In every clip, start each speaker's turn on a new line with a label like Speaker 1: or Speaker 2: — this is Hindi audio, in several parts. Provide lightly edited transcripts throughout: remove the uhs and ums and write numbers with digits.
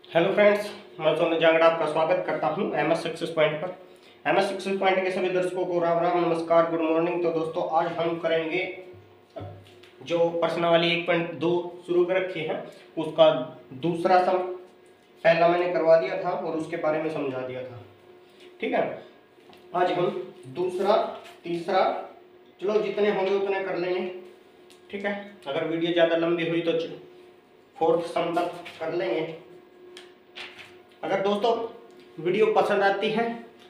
Speaker 1: हेलो फ्रेंड्स, मैं सोनू जांगड़ा आपका स्वागत करता हूं एमएस सक्सेस पॉइंट पर। एमएस सक्सेस पॉइंट के सभी दर्शकों को राम राम, नमस्कार, गुड मॉर्निंग। तो दोस्तों, आज हम करेंगे जो प्रश्नावली 1.2 शुरू कर रखी है उसका दूसरा सम। पहला मैंने करवा दिया था और उसके बारे में समझा दिया था। ठीक है, आज हम दूसरा, तीसरा, चलो जितने होंगे उतने कर लेंगे। ठीक है, अगर वीडियो ज़्यादा लंबी हुई तो फोर्थ सम तक कर लेंगे। अगर दोस्तों वीडियो पसंद आती है,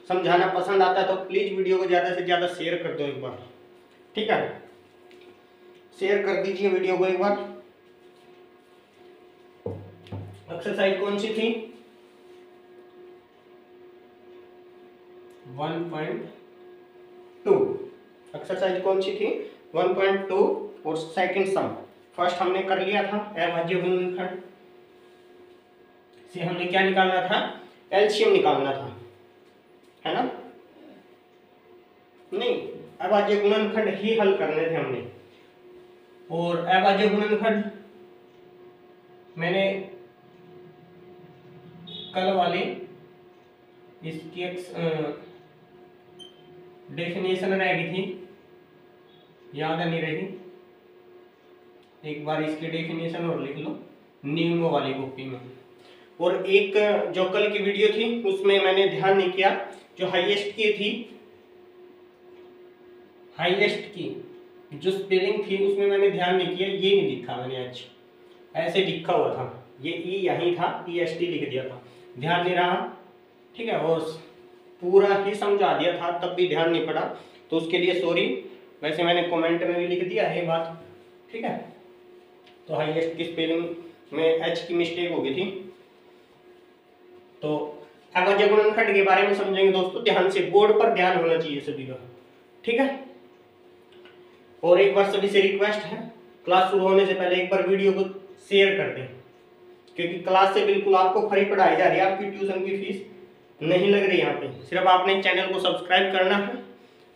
Speaker 1: समझाना पसंद आता है तो प्लीज़ वीडियो को ज़्यादा से ज़्यादा शेयर कर दो एक बार। ठीक है, शेयर कर दीजिए वीडियो को एक बार। एक्सरसाइज कौन सी थी? 1.2। एक्सरसाइज कौन सी थी? 1.2 और सेकंड सम। फर्स्ट हमने कर लिया था अभाज्य गुणनखंड से हमने क्या निकालना था? एलसीएम निकालना था, है ना? नहीं, अभाज्य गुणनखंड ही हल करने थे हमने। और अभाज्य गुणनखंड मैंने कल वाले इसकी डेफिनेशन रह गई थी, याद नहीं रही। एक बार इसकी डेफिनेशन और लिख लो नियमों वाली कॉपी में। और एक जो कल की वीडियो थी उसमें मैंने ध्यान नहीं किया, जो हाईएस्ट की थी, हाईएस्ट की जो स्पेलिंग थी उसमें मैंने ध्यान नहीं किया। ये नहीं लिखा मैंने, आज ऐसे लिखा हुआ था, ये ई यहीं था, EST लिख दिया था, ध्यान नहीं रहा। ठीक है, और पूरा ही समझा दिया था तब भी ध्यान नहीं पड़ा, तो उसके लिए सॉरी। वैसे मैंने कमेंट में भी लिख दिया है बात। ठीक है, तो हाईएस्ट की स्पेलिंग में एच की मिस्टेक हो गई थी। तो अभाज्य गुणनखंड के बारे में समझेंगे दोस्तों, ध्यान से, बोर्ड पर ध्यान होना चाहिए सभी का। ठीक है, और एक बार सभी से रिक्वेस्ट है, क्लास शुरू होने से पहले एक बार वीडियो को शेयर कर दें, क्योंकि क्लास से बिल्कुल आपको फ्री पढ़ाई जा रही है। आपकी ट्यूशन की फीस नहीं लग रही यहाँ पे। सिर्फ आपने चैनल को सब्सक्राइब करना है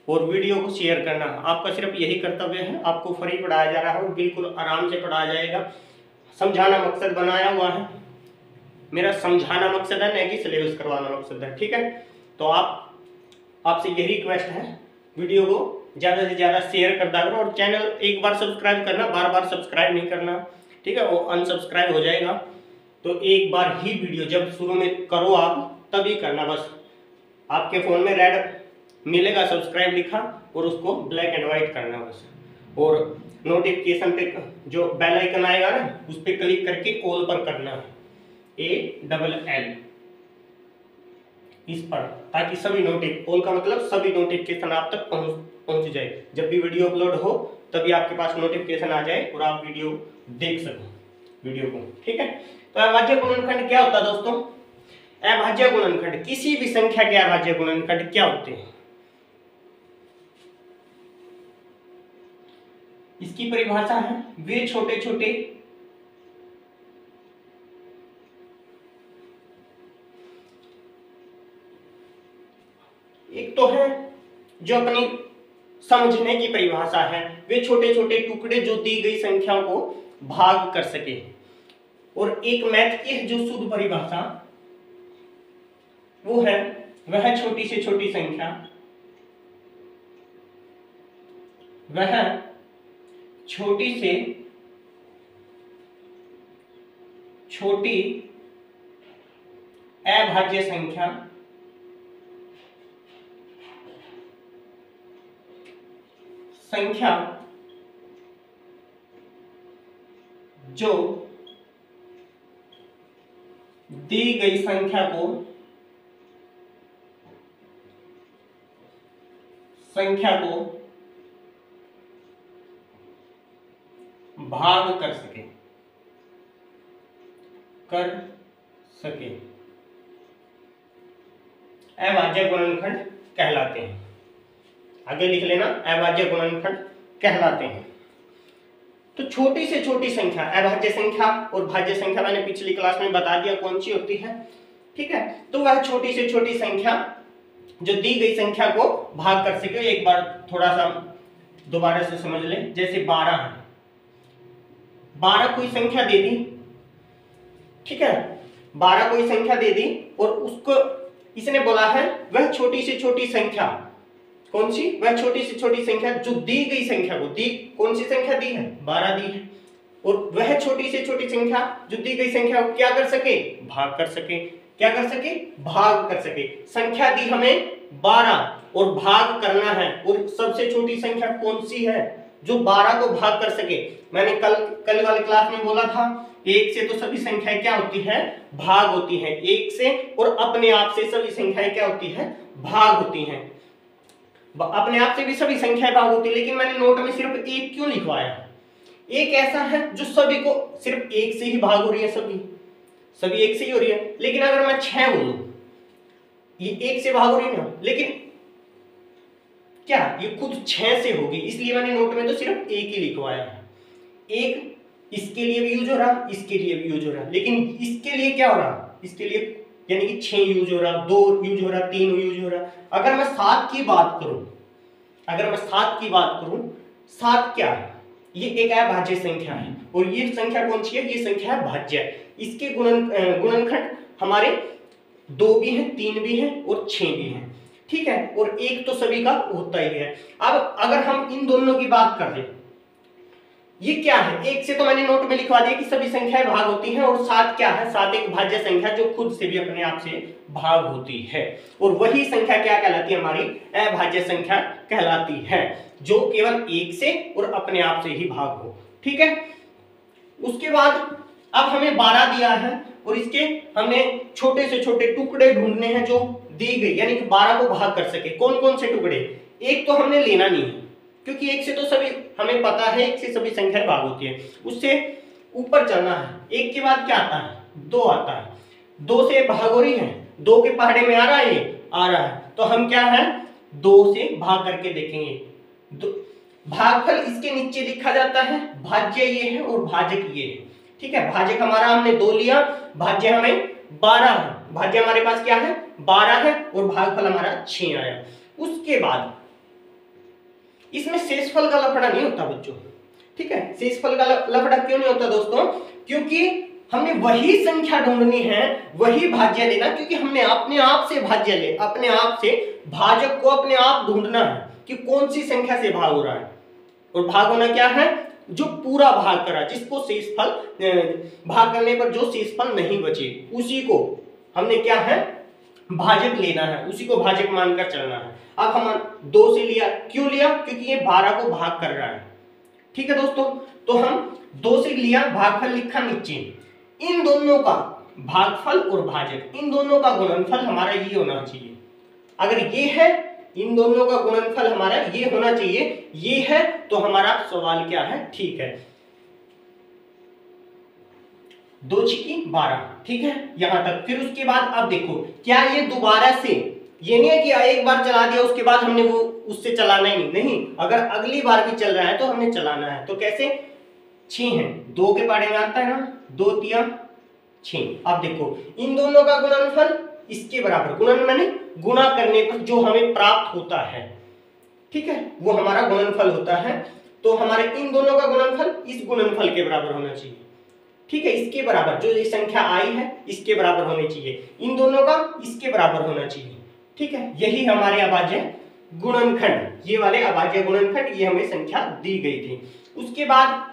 Speaker 1: और वीडियो को शेयर करना है। आपका सिर्फ यही कर्तव्य है। आपको फ्री पढ़ाया जा रहा है और बिल्कुल आराम से पढ़ाया जाएगा। समझाना मकसद बनाया हुआ है, मेरा समझाना मकसद है, नहीं कि सिलेबस करवाना मकसद है। ठीक है, तो आपसे यही रिक्वेस्ट है, वीडियो को ज़्यादा से ज़्यादा शेयर करता करो। और चैनल एक बार सब्सक्राइब करना, बार बार सब्सक्राइब नहीं करना। ठीक है, वो अनसब्सक्राइब हो जाएगा। तो एक बार ही वीडियो जब शुरू में करो आप, तभी करना। बस आपके फ़ोन में रेड मिलेगा सब्सक्राइब लिखा, और उसको ब्लैक एंड वाइट करना बस। और नोटिफिकेशन पे जो बेल आइकन आएगा ना, उस पर क्लिक करके ऑल पर करना है, ALL इस पर, ताकि सभी ऑल का मतलब सभी नोटिफिकेशन आप तक पहुंच जाए। जब भी वीडियो अपलोड हो तभी आपके पास नोटिफिकेशन आ जाए और आप वीडियो देख सको वीडियो को। ठीक है, तो अभाज्य गुणनखंड क्या होता है दोस्तों? अभाज्य गुणनखंड, किसी भी संख्या के अभाज्य गुणनखंड क्या होते हैं? इसकी परिभाषा है, वे छोटे छोटे एक तो है जो अपनी समझने की परिभाषा है, वे छोटे छोटे टुकड़े जो दी गई संख्याओं को भाग कर सके। और एक मैथ की जो शुद्ध परिभाषा वो है, वह छोटी से छोटी संख्या, वह छोटी से छोटी अभाज्य संख्या जो दी गई संख्या को भाग कर सके अभाज्य गुणनखंड कहलाते हैं। आगे लिख लेना, अभाज्य गुणनखंड कहलाते हैं। तो छोटी से छोटी संख्या, अभाज्य संख्या और भाज्य संख्या मैंने पिछली क्लास में बता दिया कौन सी होती है। ठीक है, तो वह छोटी से छोटी संख्या जो दी गई संख्या को भाग कर सके। एक बार थोड़ा सा दोबारा से समझ लें। जैसे 12 है, 12 कोई संख्या दे दी, ठीक है, 12 कोई संख्या दे दी और उसको इसने बोला है वह छोटी से छोटी संख्या, कौन सी, वह छोटी से छोटी संख्या जो दी गई संख्या को, दी कौन सी संख्या दी है, 12 दी है, और वह छोटी से छोटी संख्या जो दी गई संख्या को क्या कर सके, भाग कर सके, क्या कर सके, भाग कर सके। संख्या दी हमें 12 और भाग करना है, और सबसे छोटी संख्या कौन सी है जो 12 को भाग कर सके। मैंने कल वाली क्लास में बोला था 1 से तो सभी संख्याएं क्या होती है, भाग होती है, 1 से और अपने आप से सभी संख्याएं क्या होती है, भाग होती हैं। अपने आप से भी सभी संख्याएं भाग होती है, लेकिन मैंने नोट में सिर्फ 1 क्यों लिखवाया, एक ऐसा है जो सभी को सिर्फ 1 से ही भाग हो रही है, सभी 1 से ही हो रही है। लेकिन अगर मैं 6 बोलूं, ये 1 से भाग हो रही है ना, लेकिन क्या ये खुद 6 से होगी, इसलिए मैंने नोट में तो सिर्फ 1 ही लिखवाया है। 1 इसके लिए भी यूज हो रहा, इसके लिए भी यूज हो रहा, लेकिन इसके लिए क्या हो रहा, इसके लिए यानी कि 6 यूज हो रहा, 2 यूज हो रहा, 3 यूज हो रहा। अगर मैं 7 की बात करूं, अगर मैं 7 की बात करूं, 7 क्या है, ये एक अभाज्य संख्या है, और ये संख्या कौन सी है, ये संख्या है भाज्य। इसके गुणनखंड हमारे 2 भी हैं, 3 भी हैं और 6 भी हैं, ठीक है, और 1 तो सभी का होता ही है। अब अगर हम इन दोनों की बात कर लें, ये क्या है, 1 से तो मैंने नोट में लिखवा दिया कि सभी संख्याएं भाग होती हैं, और 7 क्या है, 7 एक भाज्य संख्या जो खुद से भी अपने आप से भाग होती है, और वही संख्या क्या कहलाती है, हमारी अभाज्य संख्या कहलाती है, जो केवल 1 से और अपने आप से ही भाग हो, ठीक है। उसके बाद अब हमें 12 दिया है, और इसके हमने छोटे से छोटे टुकड़े ढूंढने हैं जो दी गई, यानी कि 12 को भाग कर सके। कौन कौन से टुकड़े, एक तो हमने लेना नहीं है, क्योंकि 1 से तो सभी हमें पता है, 1 से सभी संख्याएं भाग होती है, उससे ऊपर चलना है। 1 के बाद क्या आता है, 2 आता है, 2 से भाग हो रही है, 2 के पहाड़े में आ रहा है, ये आ रहा है, तो हम क्या है 2 से भाग करके देखेंगे। भागफल इसके नीचे लिखा जाता है, भाज्य ये है और भाजक ये है, ठीक है। भाजक हमारा हमने 2 लिया, भाज्य हमें 12 है, भाज्य हमारे पास क्या है 12 है, और भागफल हमारा 6 आया। उसके बाद इसमें शेषफल का लफड़ा नहीं होता बच्चों, ठीक है। शेषफल का लफड़ा क्यों नहीं होता दोस्तों, क्योंकि हमने वही संख्या ढूंढनी है, वही भाज्य लेना, क्योंकि हमने अपने आप से भाज्य ले, अपने आप से भाजक को अपने आप ढूंढना है कि कौन सी संख्या से भाग हो रहा है, और भाग होना क्या है, जो पूरा भाग करा, जिसको शेषफल भाग करने पर जो शेषफल नहीं बचे, उसी को हमने क्या है भाजक लेना है, उसी को भाजक मानकर चलना है। अब हम 2 से लिया, क्यों लिया, क्योंकि ये 12 को भाग कर रहा है, ठीक है दोस्तों। तो हम 2 से लिया, भागफल लिखा नीचे, इन दोनों का भागफल और भाजक, इन दोनों का गुणनफल हमारा ये होना चाहिए। अगर ये है, इन दोनों का गुणनफल हमारा ये होना चाहिए, ये है, तो हमारा सवाल क्या है, ठीक है। 2 छिकी 12, ठीक है, यहां तक। फिर उसके बाद अब देखो, क्या ये दोबारा से, ये नहीं है कि एक बार चला दिया उसके बाद हमने वो उससे चलाना ही नहीं, अगर अगली बार भी चल रहा है तो हमने चलाना है। तो कैसे, 6 है, 2 के पहाड़े में आता है ना, 2 तिया 6। अब देखो इन दोनों का गुणनफल इसके बराबर, गुणन मैंने गुणा करने पर जो हमें प्राप्त होता है, ठीक है, वो हमारा गुणनफल होता है। तो हमारे इन दोनों का गुणनफल इस गुणनफल के बराबर होना चाहिए, ठीक है, इसके बराबर, जो ये संख्या आई है इसके बराबर होनी चाहिए, इन दोनों का इसके बराबर होना चाहिए, ठीक है। यही हमारे अभाज्य गुणनखंड, ये वाले अभाज्य गुणनखंड, ये हमें संख्या दी गई थी। उसके बाद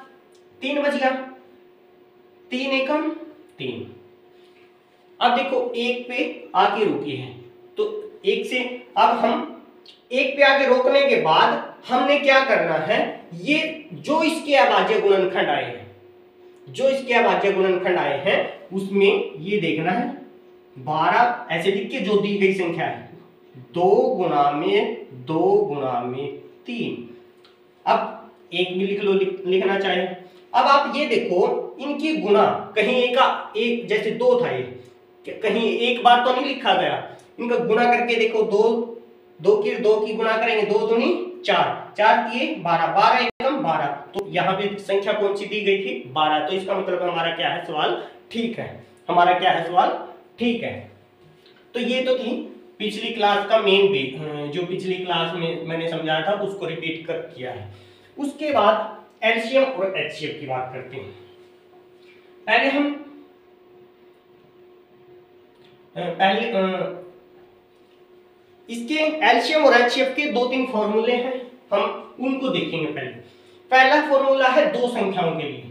Speaker 1: 3 बच गया, 3 एकम 3। अब देखो 1 पे आके रुकी है, तो 1 से अब हम 1 पे आके रोकने के बाद हमने क्या करना है, ये जो इसके अभाज्य गुणनखंड आए हैं, जो इसके अभाज्य गुणनखंड आए हैं उसमें ये देखना है 12 ऐसे लिख के, जो दी गई संख्या है 2 गुणा में 2 गुणा में 3। अब 1 भी लिख लो, लिखना चाहे। अब आप ये देखो इनकी गुणा, कहीं एक जैसे 2 था, ये कहीं एक बार तो नहीं लिखा गया, इनका गुणा करके देखो, 2 की गुणा करेंगे, 2 दूनी 4, 4 किए 12, 12 एकम 12, तो यहाँ पे संख्या कौन सी दी गई थी 12। तो इसका मतलब हमारा क्या है सवाल, ठीक है, हमारा क्या है सवाल, ठीक है। तो ये तो थी पिछली क्लास का मेन भी, जो पिछली क्लास में मैंने समझाया था उसको रिपीट कर किया है। उसके बाद एलसीएम और एचसीएफ की बात करते हैं। पहले हम पहले इसके एलसीएम और एचसीएफ के 2-3 फॉर्मूले हैं, हम उनको देखेंगे। पहला फॉर्मूला है दो संख्याओं के लिए,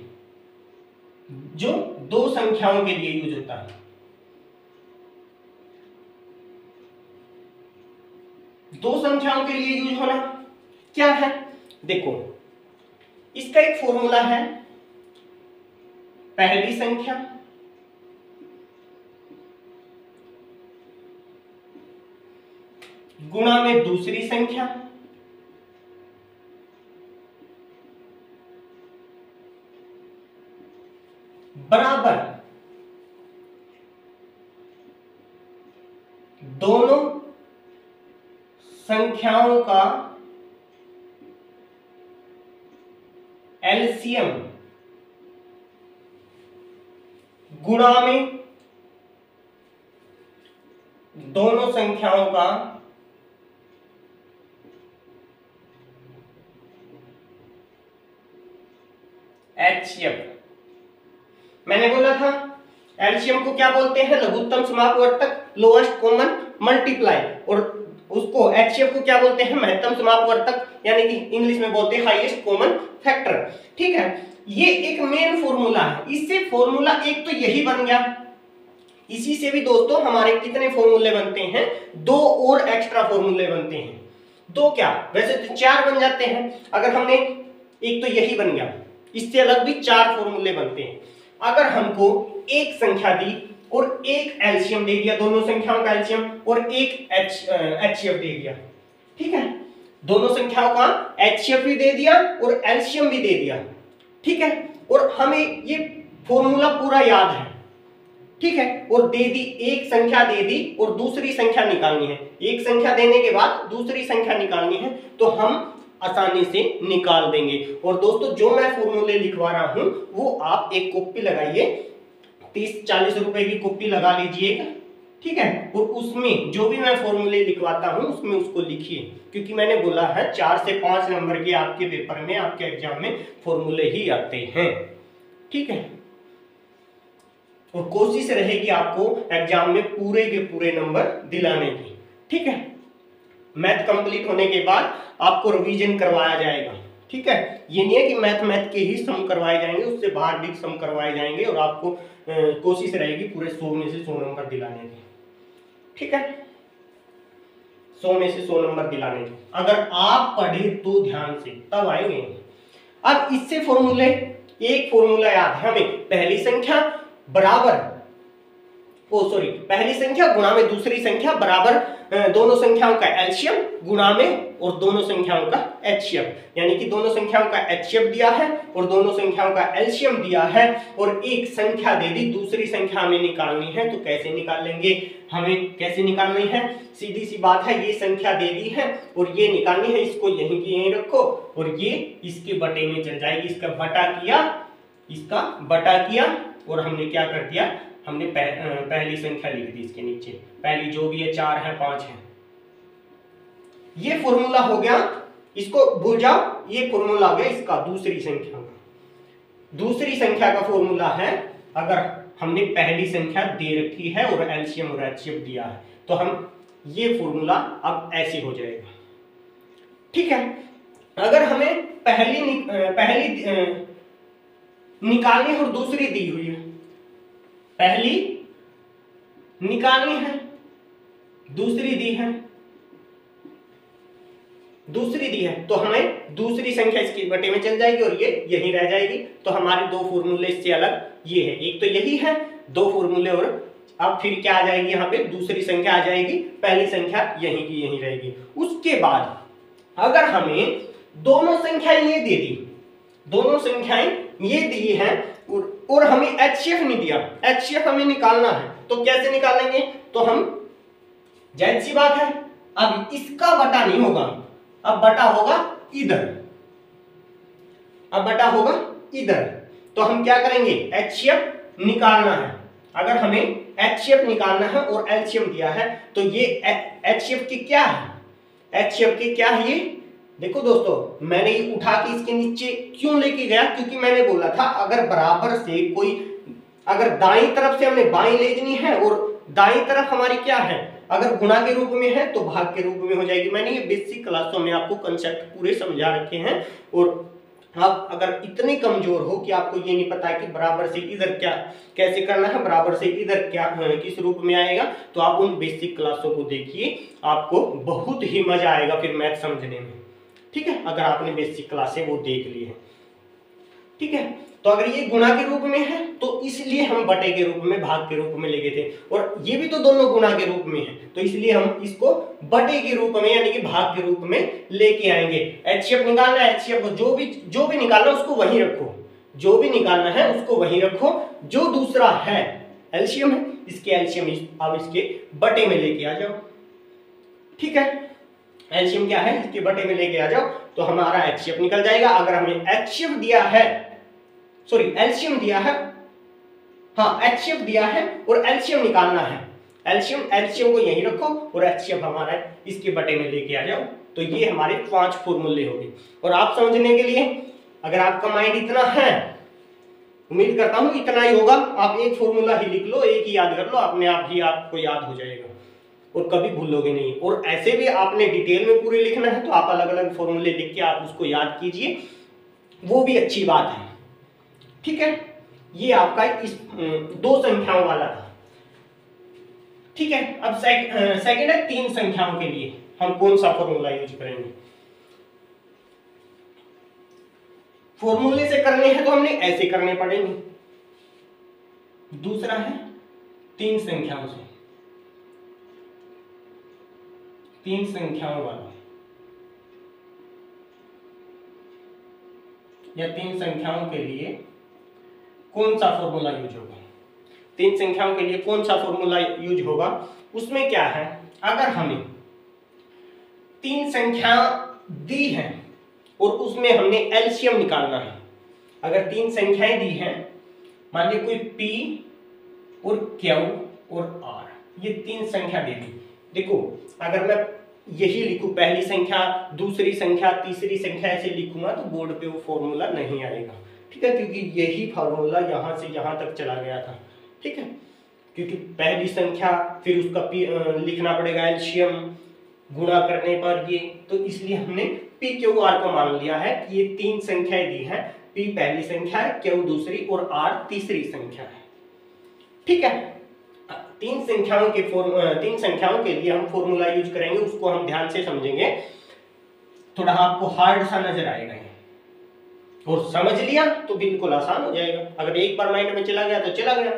Speaker 1: जो दो संख्याओं के लिए यूज होता है। दो संख्याओं के लिए यूज होना क्या है, देखो इसका एक फॉर्मूला है, पहली संख्या गुणा में दूसरी संख्या बराबर दोनों संख्याओं का एलसीएम गुणा में दोनों संख्याओं का एचसीएफ। मैंने बोला था एलसीएम को क्या बोलते हैं, लघुत्तम समापवर्तक, लोएस्ट कॉमन मल्टीप्लाई, और उसको एचसीएफ को क्या बोलते हैं, महत्तम समापवर्तक, यानी कि इंग्लिश में बोलते हैं हाईएस्ट कॉमन फैक्टर। ठीक है, ये एक मेन फॉर्मूला है। इससे फॉर्मूला एक तो यही बन गया, इसी से भी दोस्तों हमारे कितने फॉर्मूले बनते हैं, दो और एक्स्ट्रा फॉर्मूले बनते हैं। दो क्या, वैसे तो चार बन जाते हैं, अगर हमने एक तो यही बन गया, इससे अलग भी चार फॉर्मूले बनते हैं। अगर हमको एक संख्या दी और एक एलसीएम दे दिया, दोनों संख्याओं का एलसीएम, और एक एचसीएफ दे दिया, ठीक है, दोनों संख्याओं का एचसीएफ भी दे दिया और एलसीएम भी दे दिया, ठीक है, और हमें ये फॉर्मूला पूरा याद है, ठीक है, और दे दी, एक संख्या दे दी और दूसरी संख्या निकालनी है, एक संख्या देने के बाद दूसरी संख्या निकालनी है, तो हम आसानी से निकाल देंगे। और दोस्तों जो मैं फॉर्मूले लिखवा रहा हूं वो आप एक कॉपी लगाइए, 30-40 रुपए की कॉपी लगा लीजिएगा, ठीक है, और उसमें जो भी मैं फॉर्मूले लिखवाता हूं उसमें उसको लिखिए, क्योंकि मैंने बोला है 4 से 5 नंबर के आपके पेपर में, आपके एग्जाम में फॉर्मूले ही आते हैं, ठीक है, और कोशिश रहेगी आपको एग्जाम में पूरे के पूरे नंबर दिलाने की, ठीक है। मैथ कंप्लीट होने के बाद आपको रिवीजन करवाया जाएगा, ठीक है, ये नहीं है कि मैथ के ही सम करवाए जाएंगे, उससे बाहर भी सम करवाए जाएंगे, और आपको कोशिश रहेगी पूरे 100 में से 100 नंबर दिलाने की, ठीक है, 100 में से 100 नंबर दिलाने की, अगर आप पढ़े तो ध्यान से तब आएंगे। अब इससे फॉर्मूले, एक फॉर्मूला याद है हमें, पहली संख्या बराबर, पहली संख्या गुणा में दूसरी संख्या बराबर दोनों संख्याओं का एलसीएम गुणा में और दोनों संख्याओं का एचसीएफ, यानी कि दोनों संख्याओं का एचसीएफ दिया है और दोनों संख्याओं का एलसीएम दिया है, और एक संख्या दे दी, दूसरी संख्या हमें निकालनी है, तो कैसे निकालेंगे, हमें कैसे निकालनी है, सीधी सी बात है, ये संख्या दे दी है और ये निकालनी है, इसको यहीं की यहीं रखो और ये इसके बटे में चल जाएगी, इसका बटा किया, और हमने क्या कर दिया, हमने पहली संख्या लिख दी इसके नीचे, पहली जो भी है 4 है 5 है, ये फॉर्मूला हो गया, इसको भूल जाओ, ये फॉर्मूला हो गया इसका दूसरी संख्या का फॉर्मूला है, अगर हमने पहली संख्या दे रखी है और एलसीएम और एचसीएफ दिया है, तो हम ये फॉर्मूला अब ऐसे हो जाएगा, ठीक है। अगर हमें पहली निकालनी और दूसरी दी हुई है, पहली निकालनी है, दूसरी दी है, तो हमें दूसरी संख्या इसके बटे में चल जाएगी और ये यहीं रह जाएगी, तो हमारे दो फॉर्मूले इससे अलग ये है, एक तो यही है, दो फॉर्मूले, और अब फिर क्या आ जाएगी, यहाँ पे दूसरी संख्या आ जाएगी, पहली संख्या यहीं की यहीं रहेगी। उसके बाद अगर हमें दोनों संख्याएं ये दे दी, दोनों संख्याएं ये दी है और हमें एचसीएफ नहीं दिया, एचसीएफ हमें निकालना है, तो कैसे निकालेंगे, तो हम जाहिर सी बात है, अब इसका बटा नहीं होगा, अब बटा होगा इधर, तो हम क्या करेंगे, एचसीएफ निकालना है, अगर हमें एचसीएफ निकालना है और एलसीएम दिया है, तो ये एचसीएफ की क्या है, एचसीएफ की क्या है, ये देखो दोस्तों, मैंने ये उठा के इसके नीचे क्यों लेके गया, क्योंकि मैंने बोला था अगर बराबर से कोई, अगर दाईं तरफ से हमने बाईं ले लेनी है और दाईं तरफ हमारी क्या है, अगर गुणा के रूप में है तो भाग के रूप में हो जाएगी। मैंने ये बेसिक क्लासों में आपको कंसेप्ट पूरे समझा रखे हैं, और आप अगर इतने कमजोर हो कि आपको ये नहीं पता है कि बराबर से इधर क्या कैसे करना है, बराबर से इधर क्या किस रूप में आएगा, तो आप उन बेसिक क्लासों को देखिए, आपको बहुत ही मजा आएगा फिर मैथ समझने में। ठीक है, अगर आपने बेसिक क्लासें वो देख ली है। ठीक है, तो अगर ये गुणा के रूप में है तो इसलिए हम बटे के रूप में, भाग के रूप में ले गए थे, और ये भी तो दोनों गुणा के रूप में है, तो इसलिए हम इसको बटे के रूप में यानी कि भाग के रूप में लेके आएंगे। एचसीएफ निकालना है, एचसीएफ जो भी निकालना उसको वहीं रखो, जो भी निकालना है उसको वहीं रखो। जो दूसरा है एलसीएम है, इसके एलसीएम अब इसके बटे में लेके आ जाओ। ठीक है, एलसीएम क्या है, इसके बटे में लेके आ जाओ तो हमारा एचसीएफ निकल जाएगा। अगर हमें एचसीएफ दिया है, सॉरी एलसीएम दिया है, हाँ एचसीएफ दिया है और एलसीएम निकालना है, एलसीएम को यहीं रखो और एचसीएफ हमारा इसके बटे में लेके आ जाओ। तो ये हमारे 5 फॉर्मूले हो गए। और आप समझने के लिए, अगर आपका माइंड इतना है, उम्मीद करता हूं इतना ही होगा, आप एक फॉर्मूला ही लिख लो, एक ही याद कर लो, अपने आप ही आपको याद हो जाएगा और कभी भूलोगे नहीं। और ऐसे भी आपने डिटेल में पूरे लिखना है तो आप अलग अलग फॉर्मूले लिख के आप उसको याद कीजिए, वो भी अच्छी बात है। ठीक है, ये आपका इस 2 संख्याओं वाला था। ठीक है, अब सेकंड है 3 संख्याओं के लिए हम कौन सा फॉर्मूला यूज करेंगे। फॉर्मूले से करने हैं तो हमने ऐसे करने पड़ेंगे। दूसरा है 3 संख्याओं से, 3 संख्याओं वाला या 3 संख्याओं के लिए कौन सा फॉर्मूला यूज होगा। 3 संख्याओं के लिए कौन सा फॉर्मूला यूज होगा, उसमें क्या है, अगर हमें 3 संख्या दी है और उसमें हमने एलसीएम निकालना है। अगर 3 संख्याएं दी हैं, मान लीजिए कोई P और Q और R, ये 3 संख्या दे दी। देखो अगर मैं यही लिखूं, पहली संख्या, दूसरी संख्या, तीसरी संख्या ऐसे लिखूंगा तो बोर्ड पे वो फॉर्मूला नहीं आएगा। ठीक है, क्योंकि यही फार्मूला यहां से यहां तक चला गया था। ठीक है, क्योंकि पहली संख्या फिर उसका लिखना पड़ेगा एलसीएम गुणा करने पर ये, तो इसलिए हमने पी क्यू आर को मान लिया है कि ये 3 संख्याएं दी हैं, पी पहली संख्या है, क्यू दूसरी और आर तीसरी संख्या है। ठीक है, 3 संख्याओं के लिए हम फॉर्मूला यूज करेंगे, उसको हम ध्यान से समझेंगे, थोड़ा आपको हार्ड सा नजर आएगा और समझ लिया तो बिल्कुल आसान हो जाएगा। अगर एक बार माइंड में चला गया तो चला गया।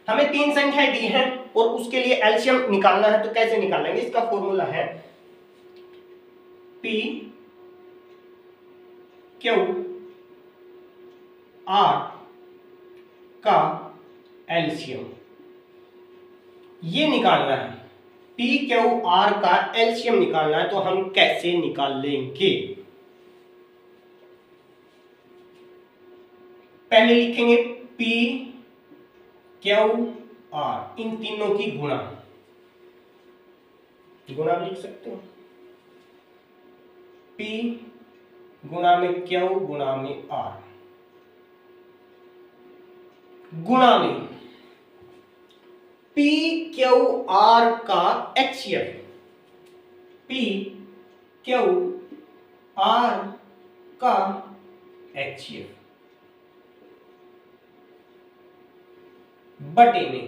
Speaker 1: हमें 3 संख्याएं दी हैं और उसके लिए एलसीएम निकालना है, तो कैसे निकालेंगे, इसका फॉर्मूला है P Q R का एलसीएम, ये निकालना है। P Q R का एलसीएम निकालना है, तो हम कैसे निकाल लेंगे। पहले लिखेंगे P Q R, इन तीनों की गुणा लिख सकते हो, P गुणा में Q गुणा में R गुणा में P Q R का HCF, P Q R का HCF बटे में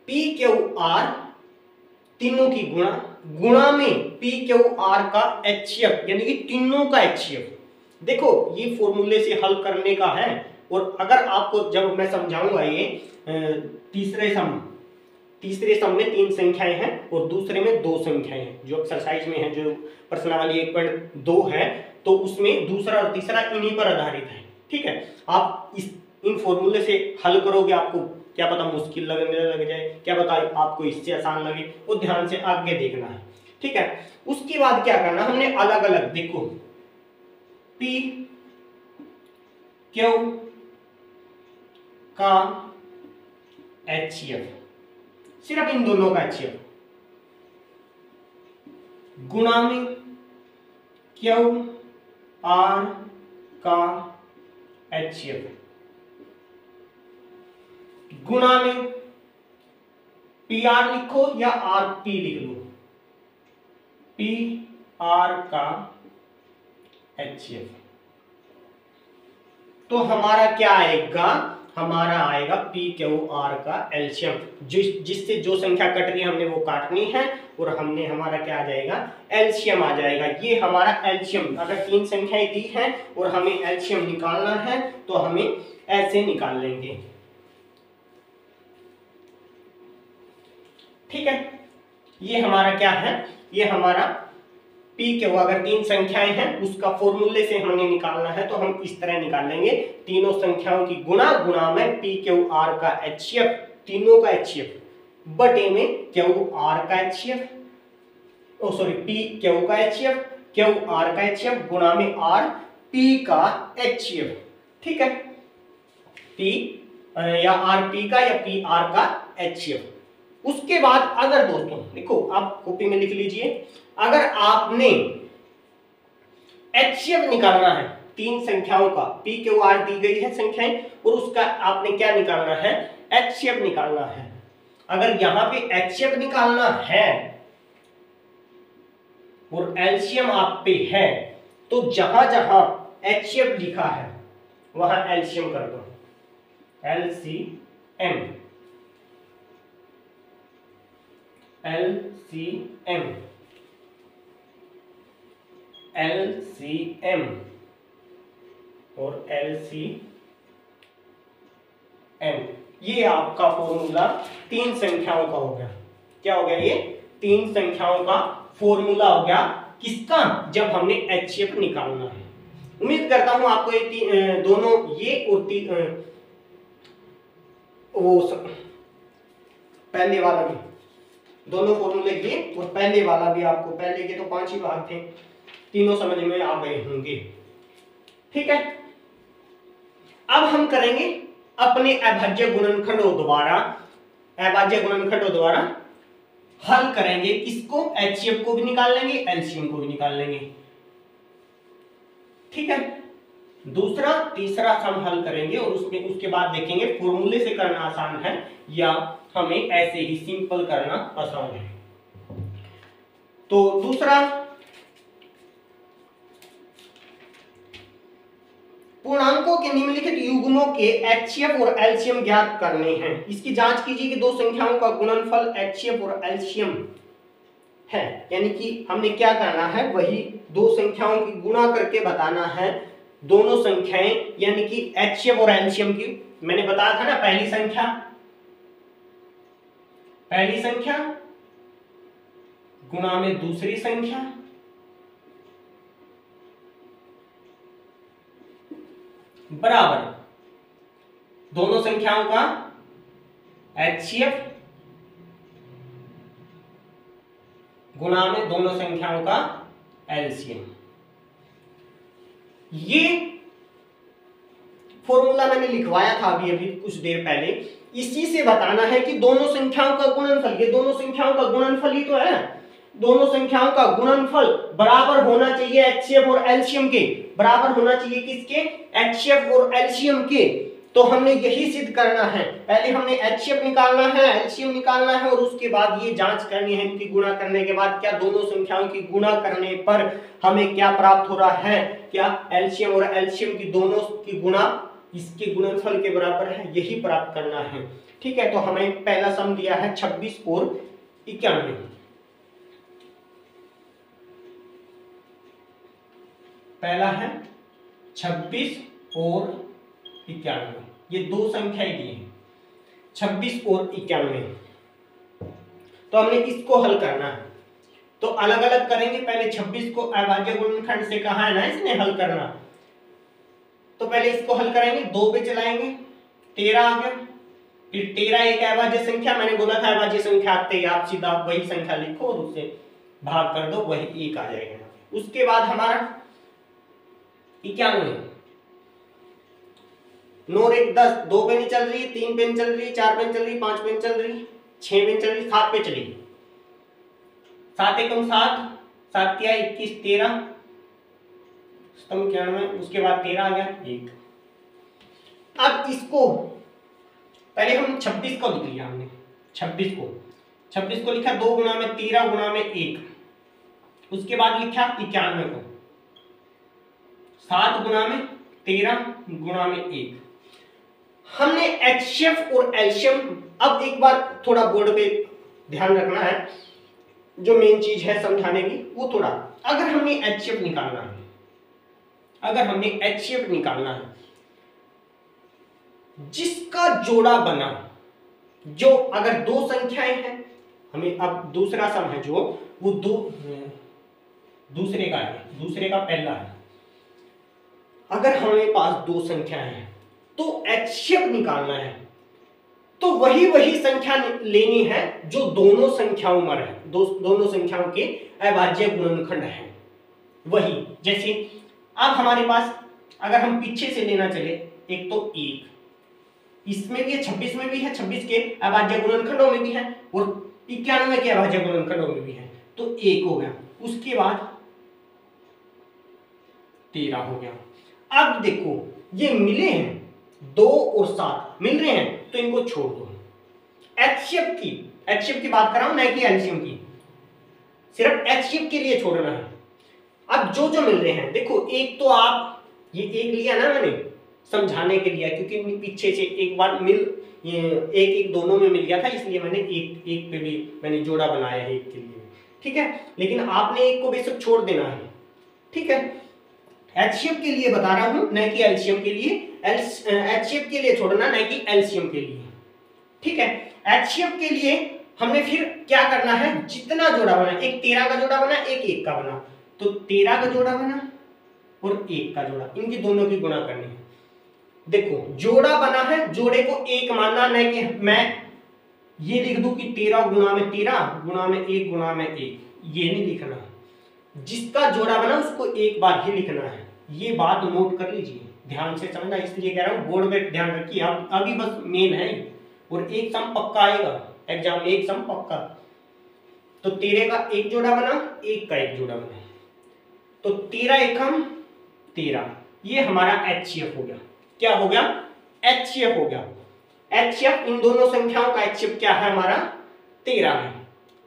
Speaker 1: P Q R तीनों की गुणा में P Q R का HCF यानी कि तीनों का HCF। देखो ये फॉर्मूले से हल करने का है, और अगर आपको जब मैं समझाऊंगा ये तीसरे सम में 3 संख्याएं हैं और दूसरे में 2 संख्याएं हैं, जो एक्सरसाइज में है, जो प्रश्नावली 1.2 है, तो उसमें दूसरा और तीसरा इन्हीं पर आधारित है। ठीक है, आप इन फॉर्मूले से हल करोगे, आपको क्या पता मुश्किल लगने लग जाए, क्या पता आपको इससे आसान लगे, वो ध्यान से आगे देखना है। ठीक है, उसके बाद क्या करना, हमने अलग अलग देखो P Q का HCF, सिर्फ इन दोनों का HCF गुणा में Q R का HCF गुणा में पी आर लिखो या आर पी लिख लो, पी आर का HCF, तो हमारा क्या आएगा, हमारा आएगा पी क्यू आर का एलसीएम, जिससे जो संख्या कट रही है हमने वो काटनी है और हमने हमारा क्या आ जाएगा, एलसीएम आ जाएगा। ये हमारा एलसीएम, अगर 3 संख्याएं दी हैं और हमें एलसीएम निकालना है तो हमें ऐसे निकाल लेंगे। ठीक है, ये हमारा क्या है, ये हमारा पी क्यू, अगर 3 संख्याएं हैं उसका फॉर्मूले से हमने निकालना है तो हम इस तरह निकाल लेंगे, तीनों संख्याओं की गुणा में पी क्यू आर का HCF, तीनों का HCF बटे में क्यू आर का HCF, पी क्यू का HCF, क्यू आर का HCF गुणा में आर पी का HCF। ठीक है, पी या आर पी का या पी आर का HCF। उसके बाद अगर दोस्तों देखो, आप कॉपी में लिख लीजिए, अगर आपने HCF निकालना है 3 संख्याओं का, पी क्यू आर दी गई है संख्याएं और उसका आपने क्या निकालना है, HCF निकालना है। अगर यहां पे HCF निकालना है और एलसीएम आप पे है तो जहां जहां HCF लिखा है वहां एलसीएम कर दो, LCM LCM LCM और LCM, ये आपका फॉर्मूला 3 संख्याओं का हो गया। क्या हो गया, ये 3 संख्याओं का फॉर्मूला हो गया, किसका, जब हमने HCF निकालना है। उम्मीद करता हूं आपको ये दोनों ये और वो पहले वाला भी, दोनों फॉर्मूले ये और पहले वाला भी, आपको पहले के तो 5 ही भाग थे, तीनों समझ में आ गए होंगे। ठीक है, अब हम करेंगे अपने अभाज्य गुणनखंडों द्वारा, अभाज्य गुणनखंडों द्वारा हल करेंगे, किसको, HCF को भी निकाल लेंगे, एलसीएम को भी निकाल लेंगे। ठीक है, दूसरा तीसरा हम हल करेंगे और उसमें उसके बाद देखेंगे फॉर्मूले से करना आसान है या हमें ऐसे ही सिंपल करना आसान है। तो दूसरा, पूर्णांकों के निम्नलिखित युग्मों के HCF और LCM ज्ञात करने हैं। इसकी जांच कीजिए कि 2 संख्याओं का गुणनफल HCF और LCM है, यानी कि हमने क्या करना है, वही 2 संख्याओं की गुणा करके बताना है, दोनों संख्याएं यानी कि HCF और LCM की। मैंने बताया था ना, पहली संख्या गुणा में दूसरी संख्या बराबर दोनों संख्याओं का HCF गुणा में दोनों संख्याओं का LCM। ये फॉर्मूला मैंने लिखवाया था अभी कुछ देर पहले। इसी से बताना है कि दोनों संख्याओं का गुणनफल, ये दोनों संख्याओं का गुणनफल ही तो है, दोनों संख्याओं का गुणनफल बराबर होना चाहिए HCF और LCM के, बराबर होना चाहिए किसके, HCF और LCM के। तो हमने यही सिद्ध करना है, पहले हमने HCF निकालना है, LCM निकालना है और उसके बाद ये जांच करनी है कि गुणा करने के बाद क्या दोनों संख्याओं की गुणा करने पर हमें क्या प्राप्त हो रहा है, क्या LCM और LCM की दोनों की गुणा इसके गुणनफल के बराबर है, यही प्राप्त करना है। ठीक है, तो हमें पहला सम दिया है 26 और 91। पहला है 26 और 91, ये 2 संख्याएं दी हैं 26 और 91। तो हमने इसको हल करना है, तो अलग अलग करेंगे। पहले 26 को अभाज्य गुणनखंड से कहा है ना इसने हल करना, तो पहले इसको हल करेंगे, 2 पे चलाएंगे, 13 आ गया। फिर 13 एक अभाज्य संख्या, मैंने बोला था अभाज्य संख्या आते ही आप सीधा वही संख्या लिखो और उससे भाग कर दो, वही 1 आ जाएगा। उसके बाद हमारा 91, 9 और 1 10, 2 पे नहीं चल रही, 3 पे नहीं चल रही, 4 पे नहीं चल रही, 5 पे नहीं चल रही, 6 पे नहीं चल रही, 7 पे चली, 7 एकम 7, 7 क्या 21 13 स्तंभ 91, उसके बाद 13 आ गया 1। अब इसको पहले हम 26 को लिख लिया हमने, 26 को लिखा 2 गुना में 13 गुना में 1। उसके बाद लिखा 91 को 7 गुना में 13 गुना में 1। हमने एचसीएफ और एलसीएम, अब एक बार थोड़ा बोर्ड पे ध्यान रखना है, जो मेन चीज है समझाने की वो थोड़ा, अगर हमने एचसीएफ निकालना है, अगर हमने एचसीएफ निकालना है, जिसका जोड़ा बना, जो अगर दो संख्याएं हैं, हमें अब दूसरा सम है जो वो दूसरे का है, दूसरे का पहला है। अगर हमारे पास दो संख्याएं हैं तो एचसीएफ निकालना है, तो वही संख्या लेनी है जो दोनों संख्याओं में है, दोनों संख्याओं के अभाज्य गुणनखंड है वही। जैसे अब हमारे पास अगर हम पीछे से लेना चले, एक तो 1 इसमें भी है, 26 में भी है, 26 के अभाज्य गुणनखंडों में भी है और 91 के अभाज्य गुणनखंडों में भी है, तो 1 हो गया। उसके बाद 13 हो गया। अब देखो ये मिले हैं 2 और 7 मिल रहे हैं, तो इनको छोड़ दो। एचसीएफ की बात कर रहा हूं, ना कि एलसीएम की, सिर्फ एचसीएफ के लिए छोड़ना है। अब जो मिल रहे हैं देखो, एक तो आप ये 1 लिया ना मैंने समझाने के लिए, क्योंकि पीछे से एक बार ये एक दोनों में मिल गया था, इसलिए मैंने एक पे भी मैंने जोड़ा बनाया है 1 के लिए, ठीक है। लेकिन आपने 1 को बेशक छोड़ देना है, ठीक है। एचसीएफ के लिए बता रहा हूं, न कि एलसीएम के लिए। एचसीएफ के लिए छोड़ना, न कि एलसीएम के लिए, ठीक है। एचसीएफ के लिए हमने फिर क्या करना है, जितना जोड़ा बना, एक 13 का जोड़ा बना, एक 1 का बना, तो 13 का जोड़ा बना और 1 का जोड़ा, इनकी दोनों की गुणा करनी है। देखो जोड़ा बना है, जोड़े को 1 मानना, नहीं कि मैं ये लिख दूं कि 13 गुना में 13 गुना में 1 गुना में 1, ये नहीं लिखना। जिसका जोड़ा बना उसको एक बार ही लिखना है। ये बात नोट कर लीजिए, ध्यान से समझना, इसलिए कह रहा हूं बोर्ड में ध्यान रखिए। आप अभी बस मेन है, और एक सम पक्का आएगा एग्जाम में, एक सम पक्का। तो 13 का एक जोड़ा बना, 1 का एक जोड़ा बना, तो 13 एकम 13, ये हमारा एचसीएफ हो गया। क्या हो गया? एचसीएफ हो गया। एचसीएफ इन दोनों संख्याओं का एचसीएफ क्या है हमारा? 13 है।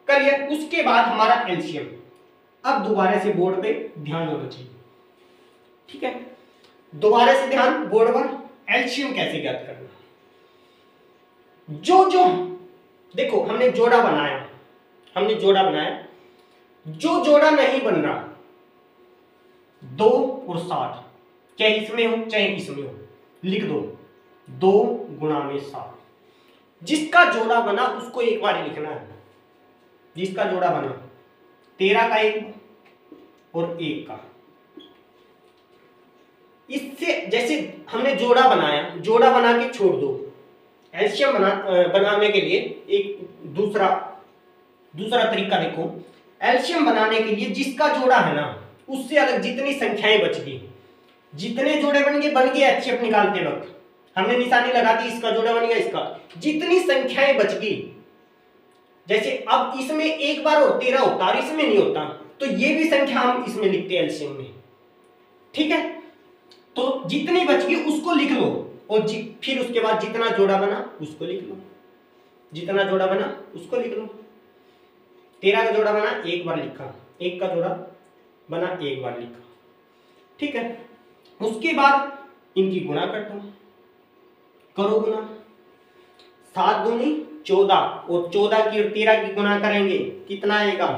Speaker 1: क्लियर? उसके बाद हमारा एलसीएम। अब दोबारा से बोर्ड पे ध्यान होना चाहिए, ठीक है। दोबारा से ध्यान बोर्ड पर। एलसीएम कैसे ज्ञात करना? जो देखो हमने जोड़ा बनाया, जो जोड़ा नहीं बन रहा, 2 और 7, चाहे इसमें हो चाहे इसमें हो, लिख दो 2 गुणा में 7। जिसका जोड़ा बना उसको एक बार ही लिखना है। जिसका जोड़ा बना 13 का 1 और 1 का, इससे जैसे हमने जोड़ा बनाया, जोड़ा बना के छोड़ दो। एलसीएम बनाने के लिए एक दूसरा तरीका देखो। एलसीएम बनाने के लिए जिसका जोड़ा है ना, उससे अलग जितनी संख्याएं बच गई, जितने जोड़े बन गए एचसीएफ निकालते वक्त हमने निशानी लगा दी, इसका जोड़ा बन गया, इसका, जितनी संख्याएं बच गई, जैसे अब इसमें एक बार और 13 होता और इसमें नहीं होता, तो ये भी संख्या हम इसमें लिखते हैं एलसीएम में, ठीक है। तो जितनी बच गई उसको लिख लो, और फिर उसके बाद जितना जोड़ा बना उसको लिख लो, जितना जोड़ा बना उसको लिख लो। 13 का जोड़ा बना, एक बार लिखा, 1 का जोड़ा बना, एक बार लिखा, ठीक है। उसके बाद इनकी गुणा करता हूं, करो गुणा। 7 दूनी 14, और 14 की और 13 की गुणा करेंगे, कितना आएगा?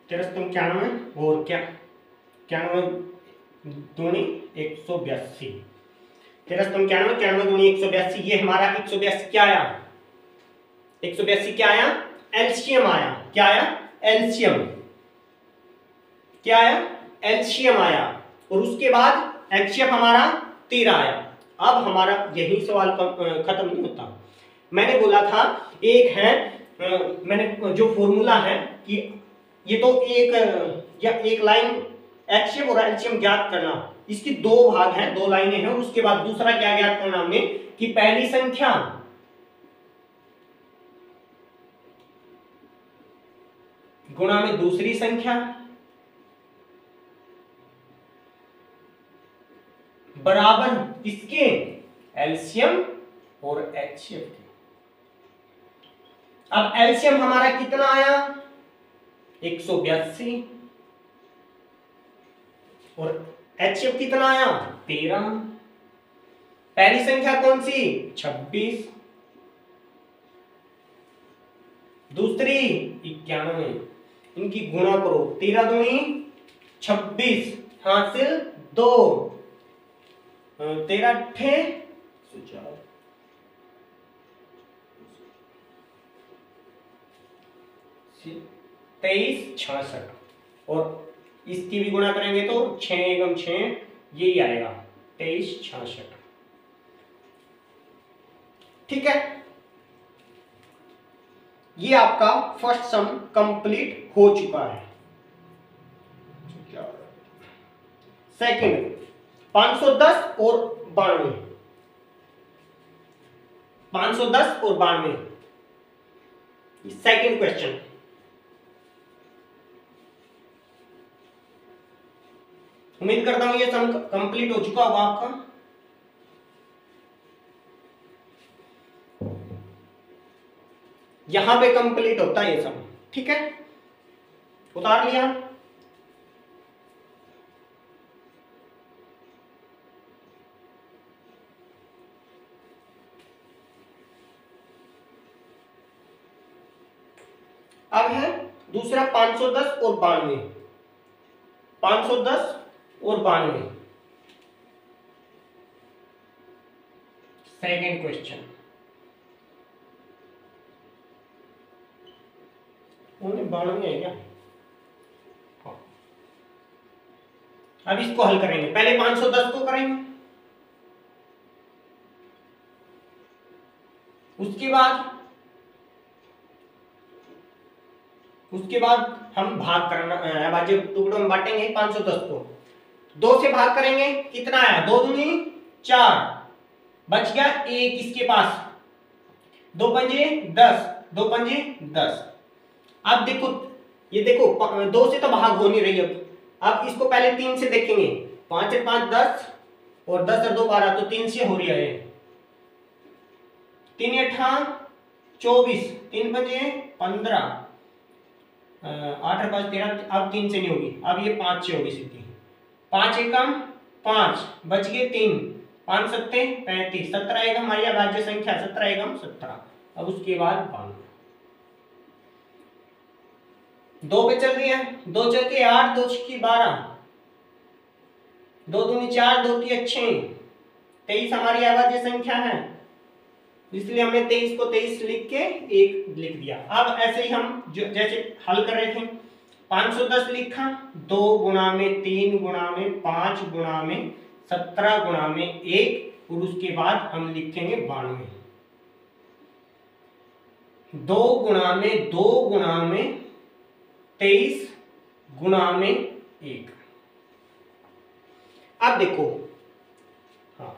Speaker 1: 93 और क्या 91 दूनी 182, 93 दूनी 182, ये हमारा 182 क्या आया? 182 क्या आया? एलसीएम आया। क्या आया? एलसीएम। क्या आया? एलसीएम आया। और उसके बाद एचसीएफ हमारा 13 आया। अब हमारा यही सवाल खत्म नहीं होता। मैंने बोला था एक है, मैंने जो फॉर्मूला है कि ये तो एक लाइन एचसीएफ और एलसीएम ज्ञात करना, इसकी 2 भाग हैं, 2 लाइनें हैं। और उसके बाद दूसरा क्या ज्ञात करना हमने कि पहली संख्या गुणा में दूसरी संख्या, बराबर किसके, एलसीएम और एचसीएफ के। अब एलसीएम हमारा कितना आया 182 और एचसीएफ कितना आया 13। पहली संख्या कौन सी 26, दूसरी 91, इनकी गुणा करो 13 दूनी 26 हासिल 2, 13 अट्ठे 23 66 और इसकी भी गुणा करेंगे तो 6 एकम 6 यही आएगा 23 66। ठीक है, ये आपका फर्स्ट सम कंप्लीट हो चुका है। सेकंड 510 और 92, 510 और 92 सेकंड क्वेश्चन। उम्मीद करता हूं ये सम कंप्लीट हो चुका होगा आपका। यहां पे कंप्लीट होता है ये सम। ठीक है, उतार लिया। अब है दूसरा 510 और 92, 510 और 92 सेकेंड क्वेश्चन। उन्हें 92 है क्या? हाँ। अब इसको हल करेंगे, पहले 510 को करेंगे, उसके बाद हम भाग करना अभाज्य टुकड़ों में बांटेंगे 510 को। 2 से भाग करेंगे, कितना आया 2 दूनी 4, बच गया 1 इसके पास, 2 पंजे 10, 2 पंजे 10। अब देखो, ये देखो 2 से तो भाग हो नहीं रही। अब इसको पहले 3 से देखेंगे, 5 और 5 10 और 10 और 2 12, तो 3 से हो रही है। 3 8 24, 3 पंजे 15, 8 और 5 13, अब 3 से नहीं होगी, अब ये 5 से होगी सीधी। 5 एकम 5, बच गए 3, 5 सत्ते 35, 17 एकम हमारी अभाज्य संख्या, 17 एकम 17। अब उसके बाद 92, 2 पे चल रही है, 2 चल के 8, 2 छक्की 12, 2 दूनी 4, 2 तिया 6, 23 हमारी अभाज्य संख्या है, इसलिए हमने 23 को 23 लिख के 1 लिख दिया। अब ऐसे ही हम जैसे हल कर रहे थे, 510 लिखा, 2 गुणा में 3 गुणा में 5 गुणा में 17 गुणा में 1, और उसके बाद हम लिखेंगे 92, 2 गुणा में 2 गुणा में 23 गुणा में 1। अब देखो, हाँ,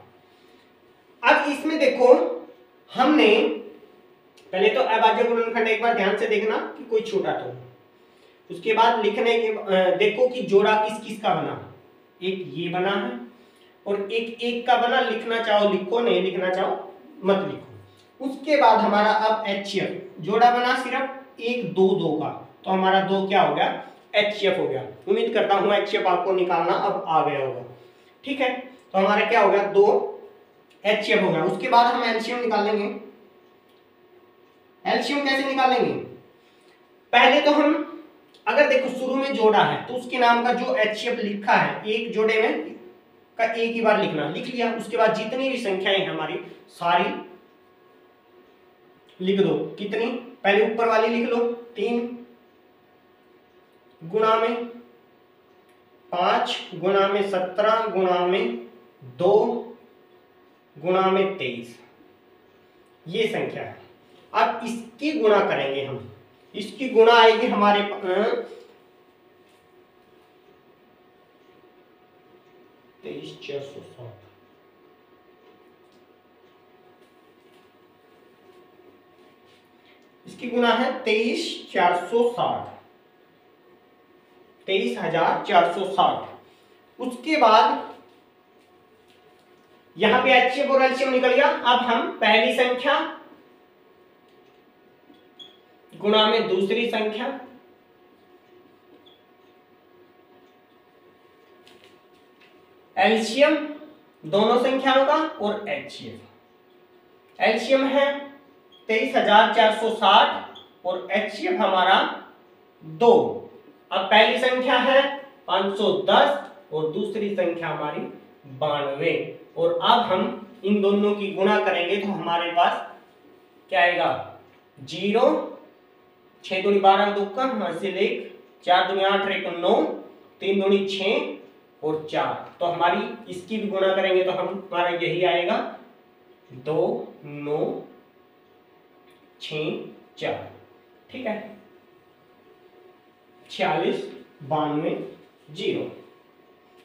Speaker 1: अब इसमें देखो हमने पहले तो अभाज्य गुणनखंड एक बार ध्यान से देखना कि कोई छोटा तो, उसके बाद लिखने के देखो कि जोड़ा किस किस का बना, एक ये बना है और एक एक का बना, लिखना चाहो लिखो, नहीं लिखना चाहो मत लिखो। उसके बाद हमारा अब एचसीएफ जोड़ा बना सिर्फ 1 2 2 का, तो हमारा 2 क्या हो गया एचसीएफ हो गया। उम्मीद करता हूं एचसीएफ आपको निकालना अब आ गया होगा। ठीक है, तो हमारा क्या हो गया 2 एचसीएफ हो गया। उसके बाद हम एलसीएम निकालेंगे। एलसीएम कैसे निकालेंगे, पहले तो हम अगर देखो शुरू में जोड़ा है तो उसके नाम का जो एचसीएफ लिखा है एक जोड़े में का एक ही बार लिखना, लिख लिया। उसके बाद जितनी भी संख्याएं हमारी सारी लिख दो। कितनी, पहले ऊपर वाली लिख लो 3 गुणा में 5 गुणा में 17 गुणा में 2 गुणा में 23, ये संख्या है। अब इसकी गुणा करेंगे हम, इसकी गुणा आएगी हमारे 23,460। इसकी गुणा है 23,460, 23,460। उसके बाद यहां पे एचसीएफ और एलसीएम निकल गया। अब हम पहली संख्या गुणा में दूसरी संख्या, एलसीएम दोनों संख्याओं का और एचसीएफ। एलसीएम है 23,460 और एचसीएफ हमारा 2। अब पहली संख्या है 510 और दूसरी संख्या हमारी 92, और अब हम इन दोनों की गुणा करेंगे तो हमारे पास क्या आएगा 0, 6 दूनी 12 दुक्का, 4 दूनी 8 1 9, 3 दूनी 6 और 4। तो हमारी इसकी भी गुणा करेंगे तो हमारा यही आएगा 2 9 6 4। ठीक है, 46 92 0,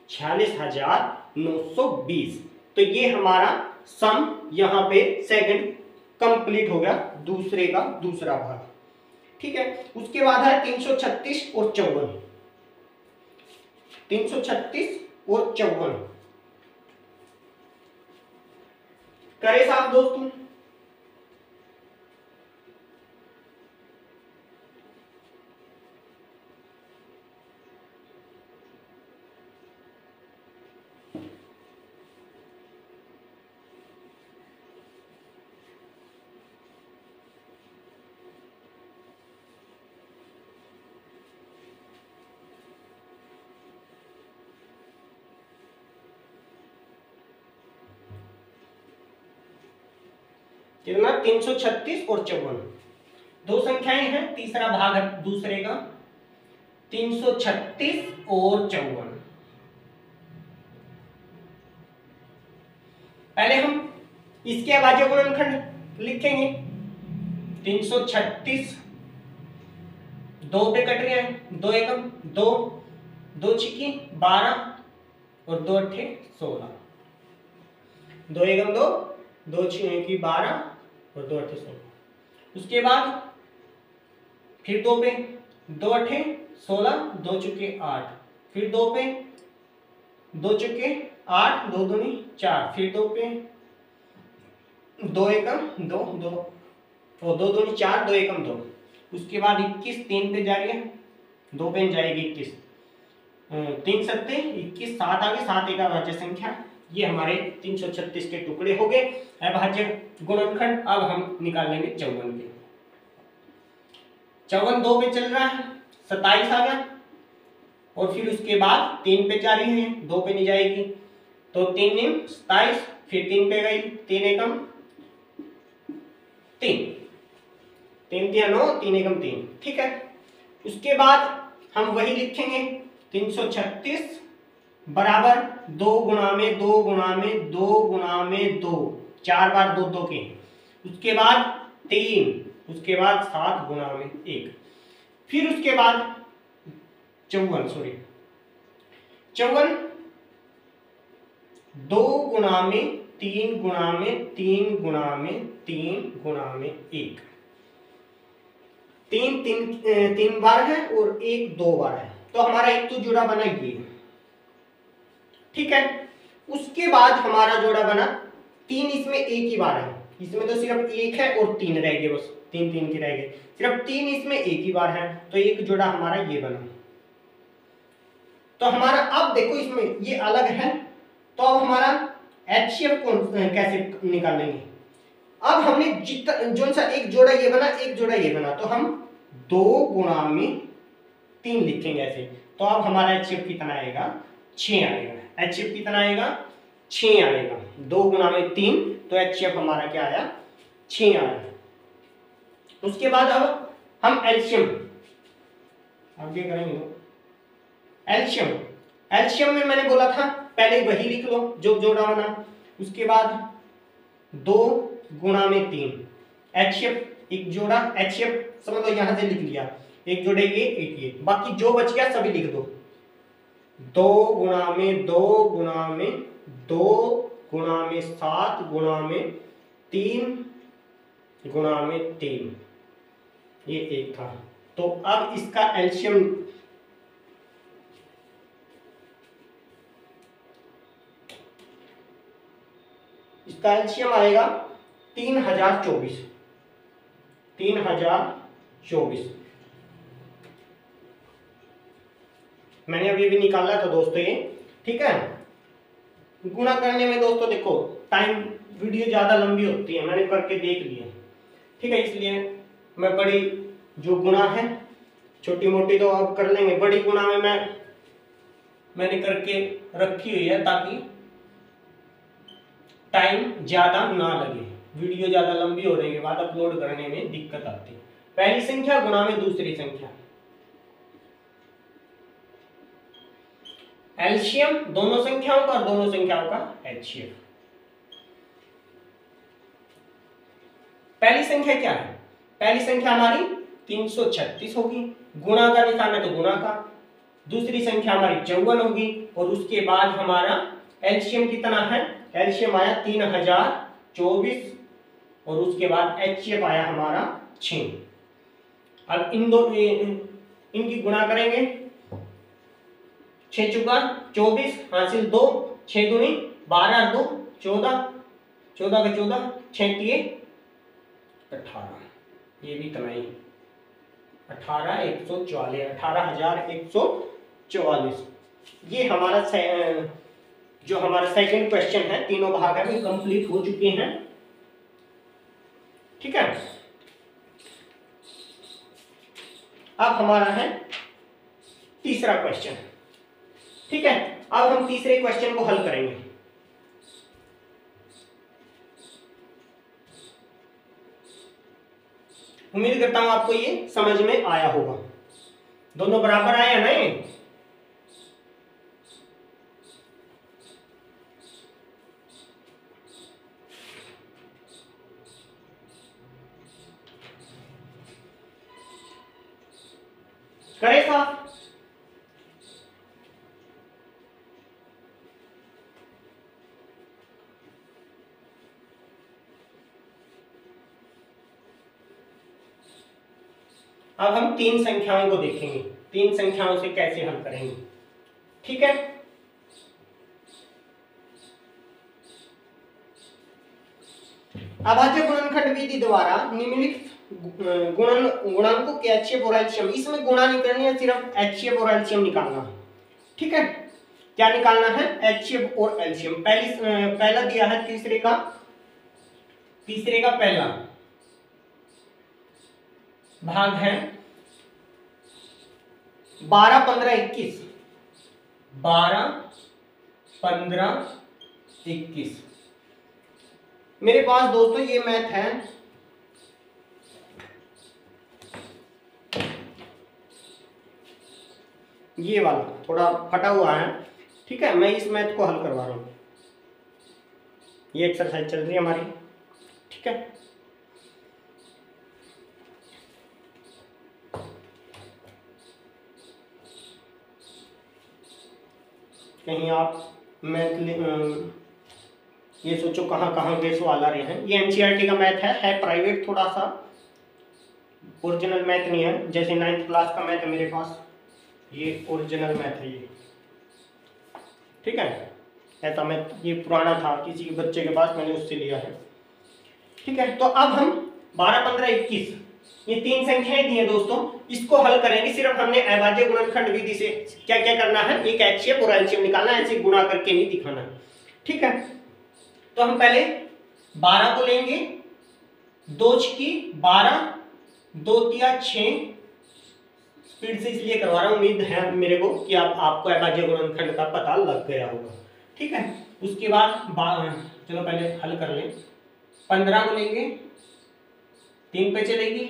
Speaker 1: 46,920। तो ये हमारा सम यहाँ पे सेकंड कंप्लीट हो गया, दूसरे का दूसरा भाग। ठीक है, उसके बाद है 336 और 54। 336 और 54 करे साहब दोस्तों। कितना 336 और 54 दो संख्याएं हैं, तीसरा भाग है दूसरे का 336 और 54। पहले हम इसके अभाज्य गुणनखंड लिखेंगे। 336 2 पे कट रहे हैं, 2 एकम 2, 2 छिकी 12 और 2 अट्ठे 16, 2 एकम 2, 2 छिकी 12 और 2 अट्ठे 16। उसके बाद फिर 2 पे 2 अट्ठे 16, 2 चुके 8, फिर 2 पे 2 चुके 8, 2 दूनी 4, फिर 2 पे 2 एकम 2 2 और 2 दूनी 4, 2 एकम 2। उसके बाद 21 3 पे जा रही है, 2 पे जाएगी 21, 3 सत्ते 21, 7 आगे 7 एक अभाज्य संख्या। ये हमारे 336 के टुकड़े हो गए अभाज्य गुणनखंड। अब हम निकाल लेंगे 54 के। 54 2 पे चल रहा है, 27 आ गया, और फिर उसके बाद 3 पे जा रही है, 2 पे नहीं जाएगी, तो 3 निम 27, फिर 3 पे गई, 3 एकम 3, 3 तिया 9, 3 एकम 3। ठीक है, उसके बाद हम वही लिखेंगे 336 बराबर 2 गुणा में 2 गुणा में 2 गुणा में 2, 4 बार 2 2 के, उसके बाद 3, उसके बाद 7 गुणा में 1, फिर उसके बाद 54 2 गुणा में 3 गुणा में 3 गुणा में 3 गुणा में 1, 3 बार है और 1 2 बार है, तो हमारा एक तो जोड़ा बना ये। ठीक है, उसके बाद हमारा जोड़ा बना 3, इसमें एक ही बार है, इसमें तो सिर्फ 1 है और 3 रह गए, बस 3 3 के रह गए, सिर्फ 3 इसमें एक ही बार है, तो एक जोड़ा हमारा ये बना। तो हमारा अब देखो इसमें ये अलग है, तो अब हमारा एचसीएफ कौन कैसे निकालेंगे। अब हमने जो सा एक जोड़ा ये बना, एक जोड़ा ये बना, तो हम 2 गुणा में 3 लिखेंगे ऐसे। तो अब हमारा एचसीएफ कितना आएगा 6 आएगा। एचसीएफ कितना आएगा 6 आएगा, 2 गुणा में 3, तो एचसीएफ हमारा क्या आया 6 आया। उसके बाद अब हम एलसीएम आगे करेंगे। एलसीएम में मैंने बोला था पहले वही लिख लो जो जोड़ा बना, उसके बाद 2 गुणा में 3, एचसीएफ एक जोड़ा, एचसीएफ समझ लो यहां से लिख लिया, एक जोड़े ये एक ये, बाकी जो बच गया सभी लिख दो। 2 गुणा में 2 गुणा में 2 गुणा में 7 गुणा में 3 गुणा में 3, ये एक था। तो अब इसका एलसीएम उसका एलसीएम आएगा 3024। 3024 मैंने अभी भी निकाला था दोस्तों ये, ठीक है। गुणा करने में दोस्तों देखो टाइम वीडियो ज्यादा लंबी होती है, मैंने करके देख लिया, ठीक है, इसलिए मैं बड़ी जो गुणा है, छोटी मोटी तो अब कर लेंगे, बड़ी गुणा में मैंने करके रखी हुई है ताकि टाइम ज्यादा ना लगे, वीडियो ज्यादा लंबी होने के बाद अपलोड करने में दिक्कत आती है। पहली संख्या गुणा में दूसरी संख्या, एलसीएम दोनों संख्याओं का और दोनों संख्याओं का एचसीएफ। पहली संख्या क्या है? पहली संख्या हमारी 336 होगी, गुणा का निशान है तो गुणा का। दूसरी संख्या हमारी 54 होगी और उसके बाद हमारा एलसीएम कितना है? एलसीएम आया 3024 और उसके बाद एचसीएफ आया हमारा 6। अब इनकी गुणा करेंगे, 6 चुका 24 हासिल 2, 6 दूनी 12 2 14, 14 का 14, 6 तिये 18, ये भी इतना ही 18144। ये हमारा जो हमारा सेकंड क्वेश्चन है, तीनों भाग है वो कंप्लीट हो चुके हैं, ठीक है। अब हमारा है तीसरा क्वेश्चन, ठीक है। अब हम तीसरे क्वेश्चन को हल करेंगे। उम्मीद करता हूं आपको ये समझ में आया होगा। दोनों बराबर आए या नहीं? करें साहब? अब हम तीन संख्याओं को देखेंगे, तीन संख्याओं से कैसे हल करेंगे, ठीक है। अभाज्य गुणनखंड विधि द्वारा निम्नलिखित गुणांकों के एचसीएफ और एलसीएम, इसमें गुणा नहीं करनी है, सिर्फ एचसीएफ और एलसीएम निकालना है, ठीक है। क्या निकालना है? एचसीएफ और एलसीएम। पहला दिया है तीसरे का पहला भाग है 12 15 21, 12 15 21। मेरे पास दोस्तों ये मैथ है, ये वाला थोड़ा फटा हुआ है, ठीक है। मैं इस मैथ को हल करवा रहा हूं, ये एक्सरसाइज चल रही है हमारी, ठीक है। कहीं आप मैथ ये सोचो कहाँ कहाँ के सवाल आ रहे हैं। ये एनसीईआरटी का मैथ है प्राइवेट, थोड़ा सा ओरिजिनल मैथ नहीं है, जैसे 9th क्लास का मैथ है मेरे पास, ये ओरिजिनल मैथ है ये, ठीक है। ऐसा मैथ ये पुराना था किसी बच्चे के पास, मैंने उससे लिया है, ठीक है। तो अब हम 12 15 21 ये तीन संख्याएं दी हैं दोस्तों, इसको हल करेंगे। सिर्फ हमने अभाज्य गुणनखंड विधि से क्या क्या करना है, एक एचसीएफ और एलसीएम निकालना है, ऐसे गुणा करके नहीं दिखाना है, ठीक है। तो हम पहले 12 को लेंगे, 2 की 12, 2 तिया 6, स्पीड से इसलिए करवा रहा हूं, उम्मीद है मेरे को कि आपको अभाज्य गुणनखंड का पता लग गया होगा, ठीक है। उसके बाद चलो पहले हल कर लें। 15 को लेंगे, 3 पे चलेगी,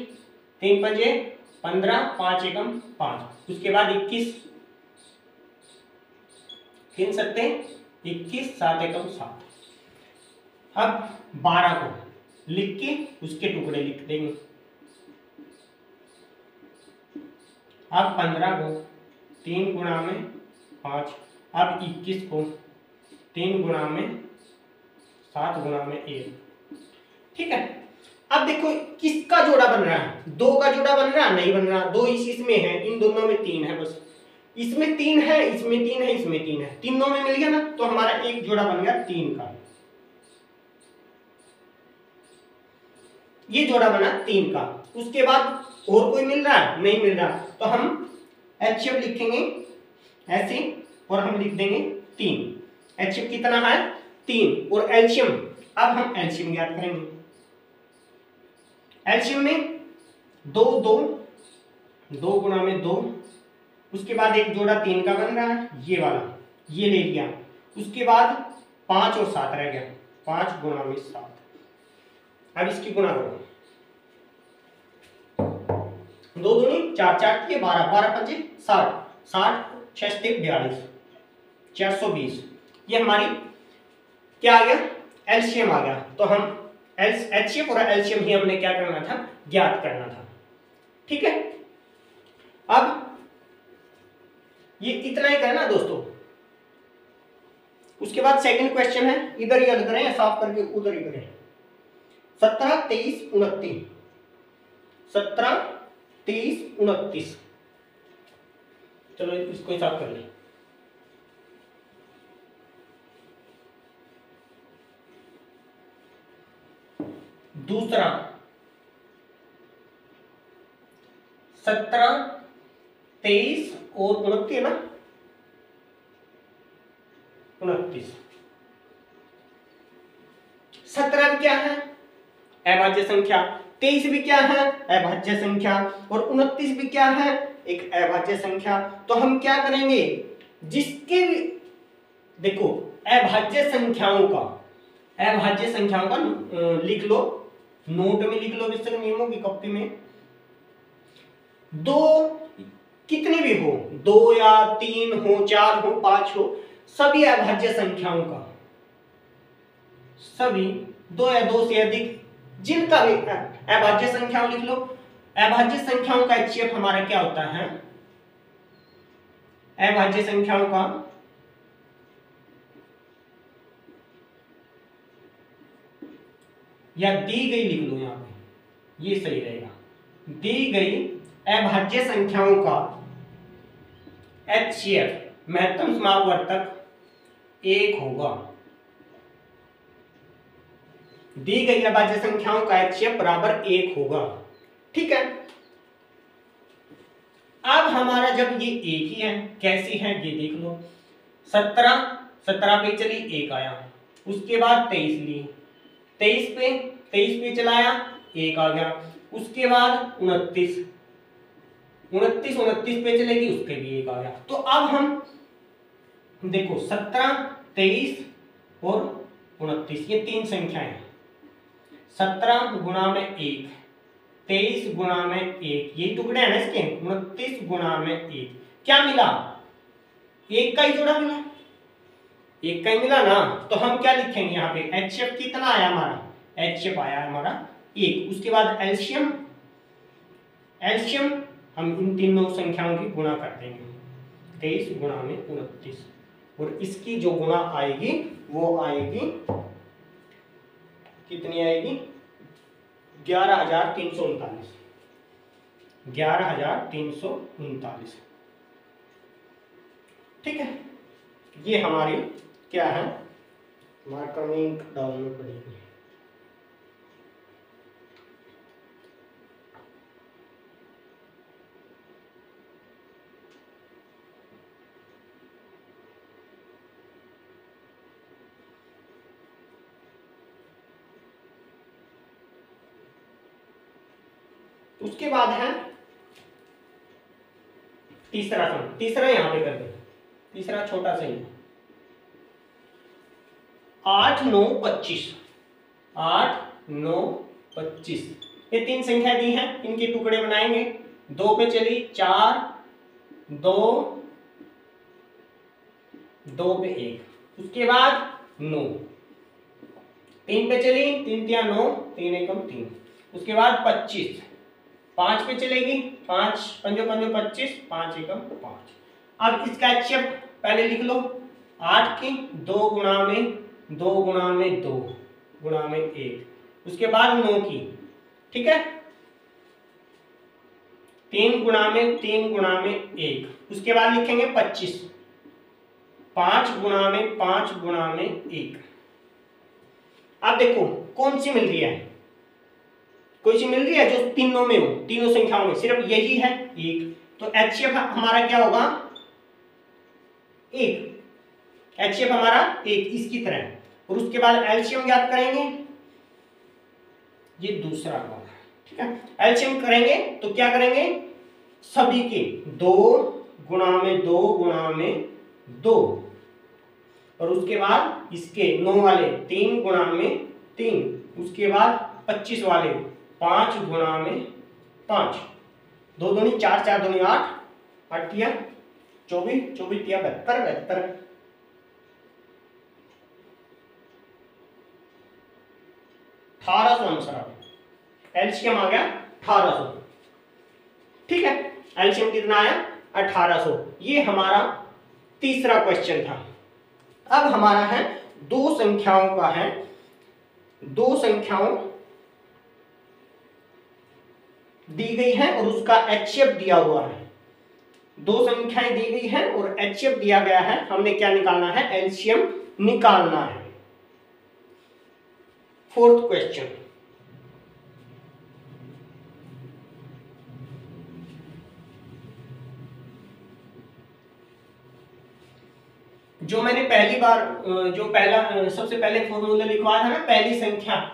Speaker 1: 3 पंजे 15, 5 एकम 5। उसके बाद 21, 3 सत्ते 21, 7 एकम 7। अब 12 को लिख के उसके टुकड़े लिख देंगे। अब 15 को 3 गुणा में 5, अब 21 को 3 गुणा में 7 गुणा में 1, ठीक है। अब देखो किसका जोड़ा बन रहा है, 2 का जोड़ा बन रहा है? नहीं बन रहा, 2 इसमें है, इन दोनों में 3 है, बस इसमें 3 है, इसमें 3 है, इसमें 3 है, तीनों में मिल गया ना, तो हमारा एक जोड़ा बन गया 3 का, ये जोड़ा बना 3 का। उसके बाद और कोई मिल रहा है? नहीं मिल रहा, तो हम HCF लिखेंगे ऐसे और हम लिख देंगे 3। HCF कितना है? 3। और एल्शियम, अब हम एल्शियम ज्ञात करेंगे। एल्शियम में 2 2 2 गुणा में 2, उसके बाद एक जोड़ा 3 का बन रहा है, ये वाला, ये ले लिया। उसके बाद 5 और 7 रह गया, 5 गुणा में 7। अब इसकी गुणा करो, 2 दूनी 4, 4 के 12, 12 पंजे 60, 60 6 से 42, 420। ये हमारी क्या आ गया? एलसीएम आ गया। तो हम HCF और एलसीएम ही हमने क्या करना था? ज्ञात करना था। ठीक है, अब ये इतना ही करना दोस्तों। उसके बाद सेकंड क्वेश्चन है, इधर ही हल करें या साफ करके उधर ही करें? 17 23 29, 17 23 29। चलो इसको साफ कर लें। दूसरा 17 23 और 29 है ना, 29। 17 भी क्या है? अभाज्य संख्या। 23 भी क्या है? अभाज्य संख्या। और 29 भी क्या है? एक अभाज्य संख्या। तो हम क्या करेंगे? जिसके भी देखो अभाज्य संख्याओं का लिख लो, नोट में लिख लो, विस्तृत नियमों की कॉपी में। 2 कितनी भी हो, 2 या 3 हो, 4 हो, 5 हो, सभी अभाज्य संख्याओं का, सभी 2 या 2 से अधिक जिनका भी अभाज्य संख्याओं लिख लो। अभाज्य संख्याओं का HCF हमारा क्या होता है? अभाज्य संख्याओं का या दी गई लिख लो, यहां पे ये सही रहेगा। दी गई अभाज्य संख्याओं का HCF महत्तम समापवर्तक 1 होगा। दी गई अभाज्य संख्याओं का HCF बराबर 1 होगा। ठीक है, अब हमारा जब ये एक ही है, कैसी है ये देख लो। 17 पे चली 1 आया, उसके बाद 23 ली, 23 पे चलाया 1 आ गया, उसके बाद 29 पे चलेगी, उसके भी 1 आ गया। तो अब हम देखो 17 23 और 29 ये 3 संख्याएं हैं। 17 गुणा में 1, 23 गुणा में 1, ये टुकड़े हैं ना इसके। 29 गुणा में 1 क्या मिला? 1 का ही जोड़ा मिला, 1 का ही मिला ना। तो हम क्या लिखेंगे यहाँ पे? HCF कितना आया हमारा? HCF आया हमारा 1। उसके बाद एलसीएम हम इन तीनों संख्याओं की गुणा कर देंगे, 23 गुणा में 29, और इसकी जो गुणा आएगी वो आएगी कितनी आएगी? 11,339। 11,339। ठीक है, ये हमारी क्या है? मार्कर में इंक डालनी पड़ेगी। उसके बाद है तीसरा यहां पे कर दे, तीसरा छोटा सा ही 8 9 25, 8 9 25 ये 3 संख्या दी हैं, इनके टुकड़े बनाएंगे। 2 पे चली 4, 2 पे 1, उसके बाद 9, 3 पे चली 3 तिया 9, 3 एकम 3, उसके बाद 25, 5 पे चलेगी 5 पंजो 25, 5 एकम 5। अब इसका HCF पहले लिख लो, 8 की 2 गुणा में 2 गुणा में 2 गुणा में 1, उसके बाद 9 की, ठीक है, 3 गुणा में 3 गुणा में 1, उसके बाद लिखेंगे 25, 5 गुणा में 5 गुणा में 1। अब देखो कौन सी मिल रही है, कोई चीज मिल रही है जो तीनों में हो, तीनों संख्याओं में सिर्फ यही है एक, तो HCF हमारा क्या होगा, एक, HCF हमारा एक इसकी तरह। और उसके बाद एलसीएम ज्ञात करेंगे, ये दूसरा होगा, ठीक है। एलसीएम करेंगे तो क्या करेंगे, सभी के 2 गुणा में 2 गुणा में 2, और उसके बाद इसके 9 वाले 3 गुणा में 3, उसके बाद 25 वाले 5 गुणा में 5, 2 दूनी 4, 4 दूनी 8, 8 तिया 24, 24 तिया 72, 72 1800 आंसर आ गया। एलसीएम आ गया 1800, ठीक है। एलसीएम कितना आया 1800। ये हमारा तीसरा क्वेश्चन था। अब हमारा है 2 संख्याओं का है, 2 संख्याओं दी गई है और उसका HCF दिया हुआ है। 2 संख्याएं दी गई है और HCF दिया गया है, हमने क्या निकालना है, एलसीएम निकालना है। 4th क्वेश्चन, जो मैंने पहली बार जो पहला सबसे पहले फॉर्मूला लिखवाया था ना, पहली संख्या,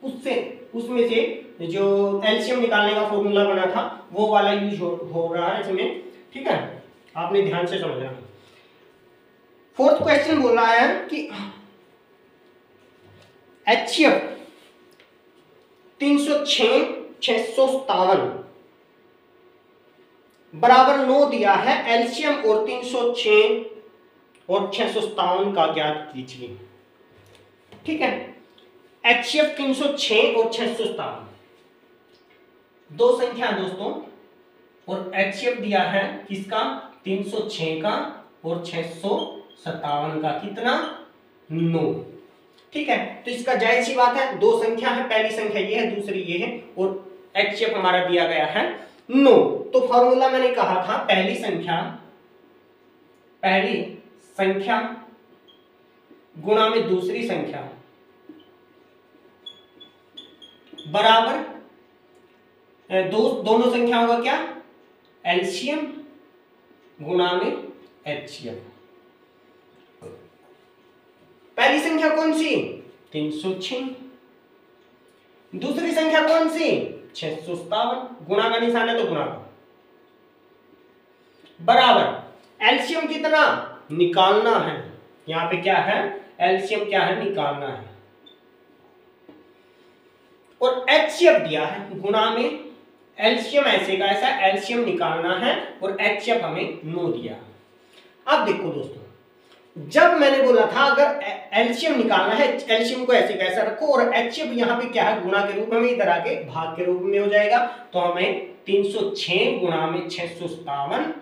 Speaker 1: उसमें से जो एलसीएम निकालने का फॉर्मूला बना था वो वाला यूज हो रहा है इसमें, ठीक है। आपने ध्यान से समझना। 4th क्वेश्चन बोल रहा है कि HCF 306 657 बराबर 9 दिया है। एलसीएम और 306 और 657 का ज्ञात कीजिए, ठीक है। HCF 306 और 657 2 संख्या दोस्तों, और HCF दिया है किसका, 306 का और 657 का, कितना, 9, ठीक है। तो इसका जायज सी बात है, 2 संख्या है, पहली संख्या ये है, दूसरी ये है, और HCF हमारा दिया गया है 9। तो फॉर्मूला मैंने कहा था, पहली संख्या गुणा में दूसरी संख्या बराबर दोनों संख्याओं का क्या, एलसीएम गुणा में HCF। पहली संख्या कौन सी, 306, दूसरी संख्या कौन सी, 657, गुणा का निशान है तो गुणा का, बराबर एलसीएम कितना निकालना है, यहां पे क्या है, एलसीएम क्या है, निकालना है, और HCF दिया है गुणा में एलसीएम, ऐसे का ऐसा एलसीएम निकालना है, और HCF हमें 9 दिया। अब देखो दोस्तों, जब मैंने बोला था अगर एलसीएम निकालना है, एलसीएम को ऐसे कैसा रखो, और HCF यहाँ पे क्या है, गुणा के रूप में, इधर आके भाग के रूप में हो जाएगा, तो हमें 306 गुणा में 657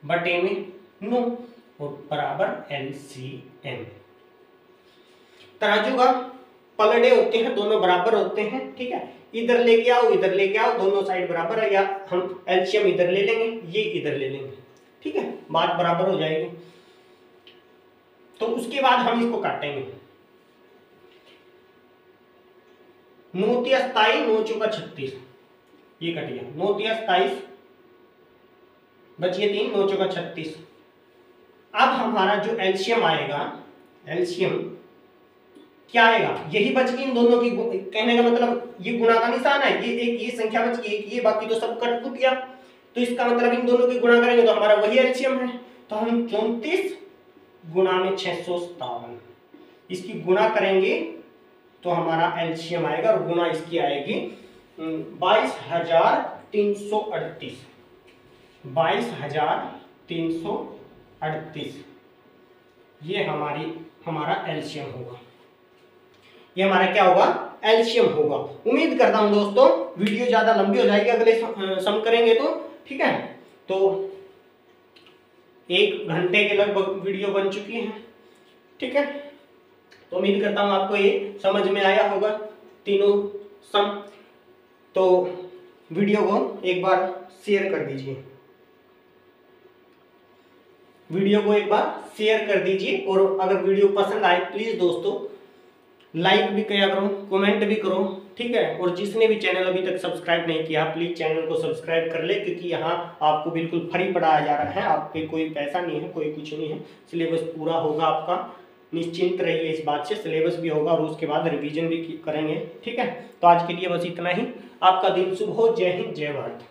Speaker 1: बटे में 9 और बराबर एलसीएम। तराजू का पलड़े होते हैं, दोनों बराबर होते हैं, ठीक है। इधर लेके आओ, इधर लेके आओ, दोनों साइड बराबर है, या हम एलसीएम इधर ले लेंगे, ये इधर ले लेंगे, ठीक है, बात बराबर हो जाएगी। तो उसके बाद हम इसको काटेंगे, 9 तिया 27, 9 चौका 36, ये कट गया, 9 तिया 27, बचिए 3, 9 चौका 36। अब हमारा जो एलसीएम आएगा, एलसीएम क्या आएगा, यही बच गई इन दोनों की, कहने का मतलब ये गुणा का निशान है, ये एक ये संख्या बच गई, ये बाकी तो सब कट कुट गया, तो इसका मतलब इन दोनों की गुणा करेंगे तो हमारा वही एलसीएम है। तो हम 34 गुणा में 657 इसकी गुणा करेंगे तो हमारा एलसीएम आएगा, और गुणा इसकी आएगी 22,338, 22,338, ये हमारा एलसीएम होगा, ये हमारा क्या होगा, एलसीएम होगा। उम्मीद करता हूं दोस्तों वीडियो ज्यादा लंबी हो जाएगी अगले सम करेंगे तो, ठीक है। तो 1 घंटे के लगभग वीडियो बन चुकी है, ठीक है। तो उम्मीद करता हूं आपको ये समझ में आया होगा तीनों सम। तो वीडियो को एक बार शेयर कर दीजिए, वीडियो को एक बार शेयर कर दीजिए, और अगर वीडियो पसंद आए प्लीज दोस्तों लाइक भी किया करो, कमेंट भी करो, ठीक है। और जिसने भी चैनल अभी तक सब्सक्राइब नहीं किया प्लीज़ चैनल को सब्सक्राइब कर ले, क्योंकि यहाँ आपको बिल्कुल फ्री पढ़ाया जा रहा है, आप पे कोई पैसा नहीं है, कोई कुछ नहीं है। सिलेबस पूरा होगा आपका, निश्चिंत रहिए इस बात से, सिलेबस भी होगा और उसके बाद रिवीजन भी करेंगे, ठीक है। तो आज के लिए बस इतना ही। आपका दिन शुभ हो। जय हिंद, जय भारत।